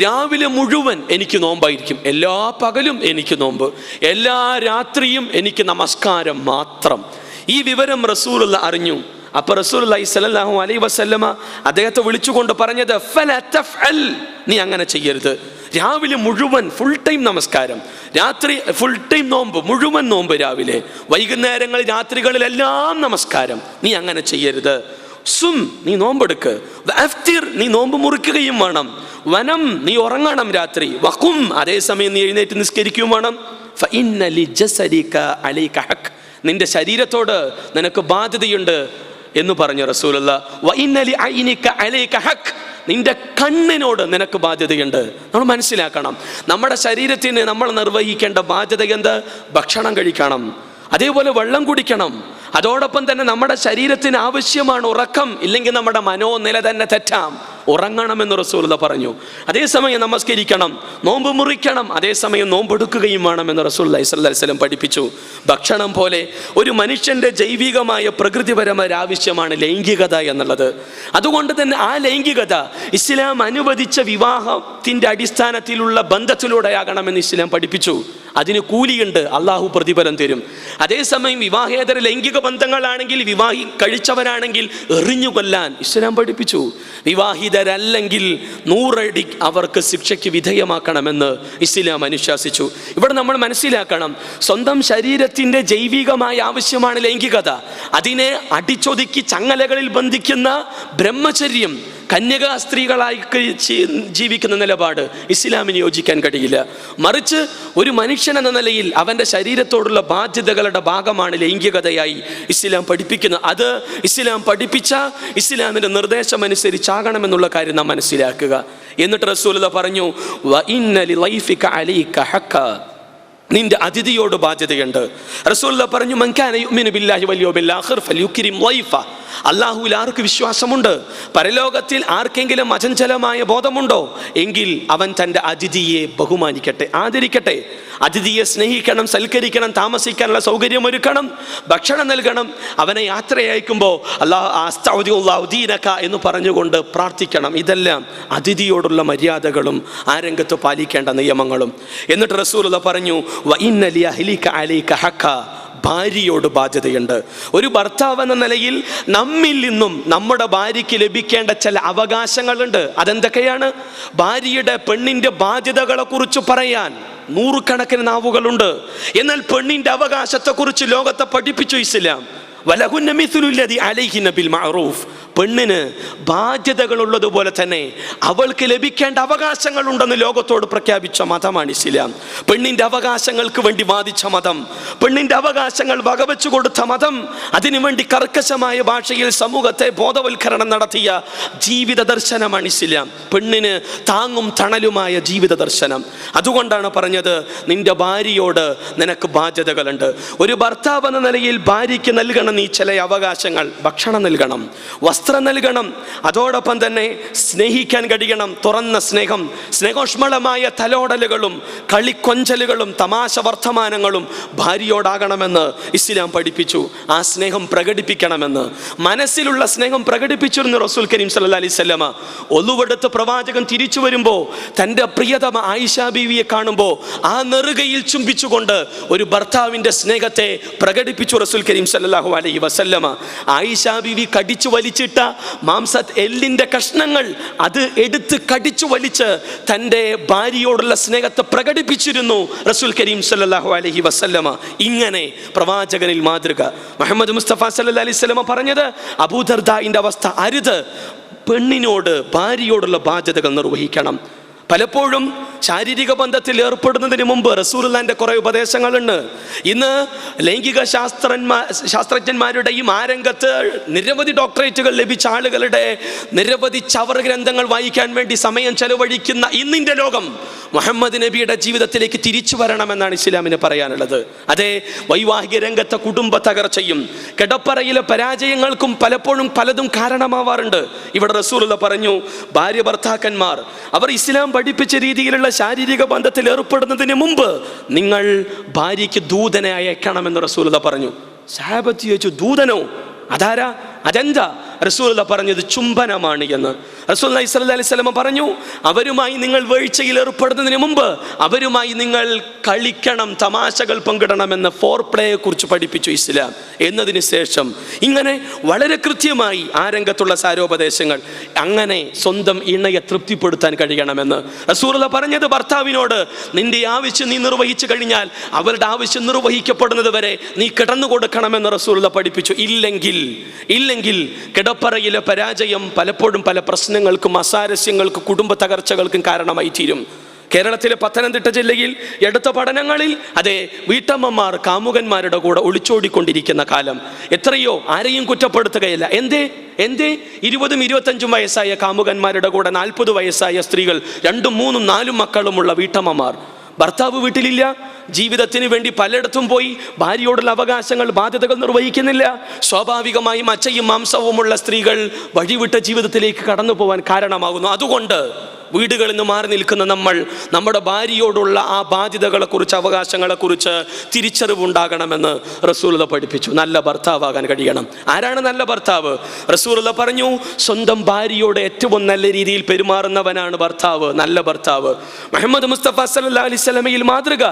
രാവിലെ മുഴുവൻ എനിക്ക് നോമ്പായിരിക്കും, എല്ലാ പകലും എനിക്ക് നോമ്പ്, എല്ലാ രാത്രിയും എനിക്ക് നമസ്കാരം മാത്രം. ഈ വിവരം റസൂലുള്ളാഹി അറിഞ്ഞു. അപ്പൊ റസൂലുള്ളാഹി സ്വല്ലല്ലാഹു അലൈഹി വസല്ലമ അദ്ദേഹത്തെ വിളിച്ചുകൊണ്ട് പറഞ്ഞത്, ഫല തഫ്അൽ, നീ അങ്ങനെ ചെയ്യരുത്. രാവിലെ മുഴുവൻ ഫുൾ ടൈം നമസ്കാരം, രാത്രി ഫുൾ ടൈം നോമ്പ്, മുഴുവൻ നോമ്പ് രാവിലെ, വൈകുന്നേരങ്ങളിൽ രാത്രികളിലെല്ലാം നമസ്കാരം, നീ അങ്ങനെ ചെയ്യരുത്. സും, നീ നോമ്പെടുക്ക്. വഅഫ്തിർ, നീ നോമ്പ് മുറിക്കുകയും വേണം. വനം, നീ ഉറങ്ങണം രാത്രി. വഖും, അതേസമയം നീ എഴുന്നേറ്റ് നിസ്കരിക്കുകയും വേണം. ഫഇന്ന ലിജസദിക അലൈക ഹഖ്, നിന്റെ ശരീരത്തോട് നിനക്ക് ബാധ്യതയുണ്ട് എന്ന് പറഞ്ഞു റസൂലുള്ളാഹ്. വഇന്ന ലിഐനിക അലൈക ഹഖ്, നിന്റെ കണ്ണിനോട് നിനക്ക് ബാധ്യതയുണ്ട്. നമ്മൾ മനസ്സിലാക്കണം, നമ്മുടെ ശരീരത്തിന് നമ്മൾ നിർവഹിക്കേണ്ട ബാധ്യത എന്ത്? ഭക്ഷണം കഴിക്കണം, അതേപോലെ വെള്ളം കുടിക്കണം. അതോടൊപ്പം തന്നെ നമ്മുടെ ശരീരത്തിന് ആവശ്യമാണ് ഉറക്കം, ഇല്ലെങ്കിൽ നമ്മുടെ മനോനില തന്നെ തെറ്റാം. ഉറങ്ങണമെന്ന് റസൂലുള്ളാഹ് പറഞ്ഞു. അതേസമയം നമസ്കരിക്കണം, നോമ്പ് മുറിക്കണം, അതേസമയം നോമ്പെടുക്കുകയും വേണമെന്ന് റസൂലുള്ളാഹി സ്വല്ലല്ലാഹി അലൈഹി വസല്ലം പഠിപ്പിച്ചു. ഭക്ഷണം പോലെ ഒരു മനുഷ്യൻ്റെ ജൈവികമായ പ്രകൃതിപരമായ ആവശ്യമാണ് ലൈംഗികത എന്നുള്ളത്. അതുകൊണ്ട് തന്നെ ആ ലൈംഗികത ഇസ്ലാം അനുവദിച്ച വിവാഹത്തിൻ്റെ അടിസ്ഥാനത്തിലുള്ള ബന്ധത്തിലൂടെയാകണമെന്ന് ഇസ്ലാം പഠിപ്പിച്ചു. അതിന് കൂലിയുണ്ട്, അള്ളാഹു പ്രതിഫലം തരും. അതേസമയം വിവാഹേതര ലൈംഗിക ബന്ധങ്ങളാണെങ്കിൽ, വിവാഹി കഴിച്ചവരാണെങ്കിൽ എറിഞ്ഞു കൊല്ലാൻ ഇസ്ലാം പഠിപ്പിച്ചു. വിവാഹിതരല്ലെങ്കിൽ 100 അടി അവർക്ക് ശിക്ഷയ്ക്ക് വിധേയമാക്കണമെന്ന് ഇസ്ലാം അനുശാസിച്ചു. ഇവിടെ നമ്മൾ മനസ്സിലാക്കണം, സ്വന്തം ശരീരത്തിൻ്റെ ജൈവികമായ ആവശ്യമാണ് ലൈംഗികത. അതിനെ അടിച്ചൊതുക്കി ചങ്ങലകളിൽ ബന്ധിക്കുന്ന ബ്രഹ്മചര്യം, കന്യകാ സ്ത്രീകളായി ജീവിക്കുന്ന നിലപാട് ഇസ്ലാമിന് യോജിക്കാൻ കഴിയില്ല. മറിച്ച് ഒരു മനുഷ്യൻ എന്ന നിലയിൽ അവൻ്റെ ശരീരത്തോടുള്ള ബാധ്യതകളുടെ ഭാഗമാണ് ലൈംഗികതയായി ഇസ്ലാം പഠിപ്പിക്കുന്നത്. അത് ഇസ്ലാം പഠിപ്പിച്ച ഇസ്ലാമിൻ്റെ നിർദ്ദേശം അനുസരിച്ചാകണമെന്നുള്ള കാര്യം നാം മനസ്സിലാക്കുക. എന്നിട്ട് റസൂലുള്ളാഹി പറഞ്ഞു, വഇന്ന ലിളൈഫിക അലൈക ഹഖ, നിന്റെ അതിഥിയോട് ബാധ്യതയുണ്ട്. റസൂലുള്ളാഹി പറഞ്ഞു, മൻ കാന യുഅ്മിനു ബില്ലാഹി വൽ യൗമിൽ ആഖിർ ഫൽയുക്രിം ലൈഫ, അല്ലാഹുവിൽ ആർക്ക് വിശ്വാസമുണ്ട്, പരലോകത്തിൽ ആർക്കെങ്കിലും അചഞ്ചലമായ ബോധമുണ്ടോ, എങ്കിൽ അവൻ തൻ്റെ അതിഥിയെ ബഹുമാനിക്കട്ടെ, ആദരിക്കട്ടെ. അതിഥിയെ സ്നേഹിക്കണം, സൽക്കരിക്കണം, താമസിക്കാനുള്ള സൗകര്യം ഒരുക്കണം, ഭക്ഷണം നൽകണം. അവനെ യാത്രയയക്കുമ്പോൾ അല്ലാഹു ദീനക എന്ന് പറഞ്ഞുകൊണ്ട് പ്രാർത്ഥിക്കണം. ഇതെല്ലാം അതിഥിയോടുള്ള മര്യാദകളും ആ രംഗത്ത് പാലിക്കേണ്ട നിയമങ്ങളും. എന്നിട്ട് റസൂലുള്ളാഹി പറഞ്ഞു, വഇന്ന ലിഅഹ്ലിക അലൈക ഹഖ, ഭാര്യയോട് ബാധ്യതയുണ്ട്. ഒരു ഭർത്താവ് എന്ന നിലയിൽ നമ്മിൽ നിന്നും നമ്മുടെ ഭാര്യയ്ക്ക് ലഭിക്കേണ്ട ചില അവകാശങ്ങളുണ്ട്. അതെന്തൊക്കെയാണ്? ഭാര്യയുടെ, പെണ്ണിൻ്റെ ബാധ്യതകളെ കുറിച്ച് പറയാൻ 100 കണക്കിന് നാവുകളുണ്ട്. എന്നാൽ പെണ്ണിൻ്റെ അവകാശത്തെക്കുറിച്ച് ലോകത്തെ പഠിപ്പിച്ചു ഇസ്ലാം. വലഹുന്ന മിസ്ലുല്ലദി അലൈഹിന്ന ബിൽ മഅറൂഫ്, പെണ്ണിന് ബാധ്യതകളുള്ളതുപോലെ തന്നെ അവൾക്ക് ലഭിക്കേണ്ട അവകാശങ്ങളുണ്ടെന്ന് ലോകത്തോട് പ്രഖ്യാപിച്ച മതമാണ് ഇസ്ലാം. പെണ്ണിൻ്റെ അവകാശങ്ങൾക്ക് വേണ്ടി വാദിച്ച മതം, പെണ്ണിൻ്റെ അവകാശങ്ങൾ വകവെച്ചു കൊടുത്ത മതം, അതിനുവേണ്ടി കർക്കശമായ ഭാഷയിൽ സമൂഹത്തെ ബോധവൽക്കരണം നടത്തിയ ജീവിത ദർശനമാണ് ഇസ്ലാം. പെണ്ണിന് താങ്ങും തണലുമായ ജീവിത ദർശനം. അതുകൊണ്ടാണ് പറഞ്ഞത്, നിന്റെ ഭാര്യയോട് നിനക്ക് ബാധ്യതകളുണ്ട്. ഒരു ഭർത്താവ് എന്ന നിലയിൽ ഭാര്യയ്ക്ക് നൽകണം നീ ചില അവകാശങ്ങൾ. ഭക്ഷണം നൽകണം, വസ്ത്രം നൽകണം, അതോടൊപ്പം തന്നെ സ്നേഹിക്കാൻ കഴിയണം. തുറന്ന സ്നേഹം, സ്നേഹോഷ്മളമായ തലോടലുകളും കളിക്കൊഞ്ചലുകളും തമാശ വർത്തമാനങ്ങളും ഭാര്യയോടാകണമെന്ന് ഇസ്ലാം പഠിപ്പിച്ചു. ആ സ്നേഹം പ്രകടിപ്പിക്കണമെന്ന്, മനസ്സിലുള്ള സ്നേഹം പ്രകടിപ്പിച്ചിരുന്നു റസൂൽ കരീം സല്ലല്ലാഹു അലൈഹി വസല്ലമ. ഒലുവെടുത്ത് പ്രവാചകൻ തിരിച്ചു വരുമ്പോൾ തൻ്റെ പ്രിയതമ ആയിഷ ബീവിയെ കാണുമ്പോൾ ആ നെറുകയിൽ ചുംബിച്ചുകൊണ്ട് ഒരു ഭർത്താവിൻ്റെ സ്നേഹത്തെ പ്രകടിപ്പിച്ചു റസൂൽ കരീം സല്ലല്ലാഹു അലൈഹി വസല്ലമ. ആയിഷ ബീവി കടിച്ചു വലിച്ചിട്ട എല്ലിൻ്റെ കഷ്ണങ്ങൾ അത് എടുത്ത് കടിച്ചു വലിച്ച് തൻ്റെ ഭാര്യയോടുള്ള സ്നേഹത്തെ പ്രകടിപ്പിച്ചിരുന്നു റസൂൽ കരീം സല്ലല്ലാഹു അലൈഹി വസല്ലമ. ഇങ്ങനെ പ്രവാചകനിൽ മാതൃക. മുഹമ്മദ് മുസ്തഫ സല്ലല്ലാഹു അലൈഹി വസല്ലമ പറഞ്ഞത്, അബൂദർദാഇന്റെ അവസ്ഥ അരുത്, പെണ്ണിനോട്, ഭാര്യയോടുള്ള ബാധ്യതകൾ നിർവഹിക്കണം. പലപ്പോഴും ശാരീരിക ബന്ധത്തിൽ ഏർപ്പെടുന്നതിന് മുമ്പ് റസൂലുള്ളാഹിന്റെ കുറേ ഉപദേശങ്ങളുണ്ട്. ഇന്ന് ലൈംഗിക ശാസ്ത്രജ്ഞന്മാരുടെയും ആ രംഗത്ത് നിരവധി ഡോക്ടറേറ്റുകൾ ലഭിച്ച ആളുകളുടെ നിരവധി ചവർ ഗ്രന്ഥങ്ങൾ വായിക്കാൻ വേണ്ടി സമയം ചെലവഴിക്കുന്ന ഇന്നിൻ്റെ ലോകം മുഹമ്മദ് നബിയുടെ ജീവിതത്തിലേക്ക് തിരിച്ചു വരണമെന്നാണ് ഇസ്ലാമിന് പറയാനുള്ളത്. അതെ, വൈവാഹിക രംഗത്തെ കുടുംബ തകർച്ചയും കിടപ്പറയിലെ പരാജയങ്ങൾക്കും പലപ്പോഴും പലതും കാരണമാവാറുണ്ട്. ഇവിടെ റസൂലുള്ളാഹി പറഞ്ഞു, ഭാര്യ ഭർത്താക്കന്മാർ അവർ ഇസ്ലാം പഠിപ്പിച്ച രീതിയിലുള്ള ശാരീരിക ബന്ധത്തിൽ ഏർപ്പെടുന്നതിന് മുമ്പ് നിങ്ങൾ ഭാര്യയ്ക്ക് ദൂതനെ അയക്കണമെന്ന് റസൂലുള്ളാഹി പറഞ്ഞു. സഹാബത്ത് ചോദിച്ചു, ദൂതനോ? അതാരാ? അതെന്താ? റസൂലുള്ളാഹി പറഞ്ഞത് ചുംബനമാണ് എന്ന്. റസൂലുള്ളാഹി സ്വല്ലല്ലാഹി അലൈഹി വസല്ലം പറഞ്ഞു, അവരുമായി നിങ്ങൾ വീഴ്ചയിൽ ഏർപ്പെടുന്നതിന് മുമ്പ് അവരുമായി നിങ്ങൾ കളിക്കണം, തമാശകൾ പങ്കിടണമെന്ന് ഫോർ പ്ലേയെ കുറിച്ച് പഠിപ്പിച്ചു ഇസ്ലാം. എന്നതിന് ശേഷം ഇങ്ങനെ വളരെ കൃത്യമായി ആ രംഗത്തുള്ള സാരോപദേശങ്ങൾ, അങ്ങനെ സ്വന്തം ഇണയെ തൃപ്തിപ്പെടുത്താൻ കഴിയണമെന്ന് റസൂലുള്ളാഹി പറഞ്ഞത്. ഭർത്താവിനോട് നിന്റെ ആവശ്യം നീ നിർവഹിച്ചു കഴിഞ്ഞാൽ അവരുടെ ആവശ്യം നിർവഹിക്കപ്പെടുന്നത് വരെ നീ കിടന്നു കൊടുക്കണമെന്ന് റസൂലുള്ളാഹി പഠിപ്പിച്ചു. ഇല്ലെങ്കിൽ കിടപ്പറയിലെ പരാജയം പലപ്പോഴും പല പ്രശ്നങ്ങൾക്കും അസാരസ്യങ്ങൾക്കും കുടുംബ തകർച്ചകൾക്കും കാരണമായി തീരും. കേരളത്തിലെ പത്തനംതിട്ട ജില്ലയിൽ എടുത്ത പഠനങ്ങളിൽ അതെ, വീട്ടമ്മമാർ കാമുകന്മാരുടെ കൂടെ ഒളിച്ചോടിക്കൊണ്ടിരിക്കുന്ന കാലം. എത്രയോ, ആരെയും കുറ്റപ്പെടുത്തുകയില്ല. എന്തേ 20, 25 വയസ്സായ കാമുകന്മാരുടെ കൂടെ 40 വയസ്സായ സ്ത്രീകൾ, 2, 3, 4 മക്കളുമുള്ള വീട്ടമ്മമാർ. ഭർത്താവ് വീട്ടിലില്ല, ജീവിതത്തിന് വേണ്ടി പലയിടത്തും പോയി, ഭാര്യയോടുള്ള അവകാശങ്ങൾ ബാധ്യതകൾ നിർവഹിക്കുന്നില്ല. സ്വാഭാവികമായും അച്ചയും മാംസവുമുള്ള സ്ത്രീകൾ വഴിവിട്ട ജീവിതത്തിലേക്ക് കടന്നു പോകാൻ കാരണമാകുന്നു. അതുകൊണ്ട് വീടുകളിൽ നിന്ന് മാറി നിൽക്കുന്ന നമ്മൾ നമ്മുടെ ഭാര്യയോടുള്ള ആ ബാധ്യതകളെക്കുറിച്ച്, അവകാശങ്ങളെക്കുറിച്ച് തിരിച്ചറിവുണ്ടാകണമെന്ന് റസൂലുള്ളാഹി പഠിപ്പിച്ചു. നല്ല ഭർത്താവാകാൻ കഴിയണം. ആരാണ് നല്ല ഭർത്താവ്? റസൂലുള്ളാഹി പറഞ്ഞു, സ്വന്തം ഭാര്യയോട് ഏറ്റവും നല്ല രീതിയിൽ പെരുമാറുന്നവനാണ് ഭർത്താവ്, നല്ല ഭർത്താവ്. മുഹമ്മദ് മുസ്തഫ സല്ലല്ലാഹു അലൈഹി വസല്ലമയിൽ മാതൃക.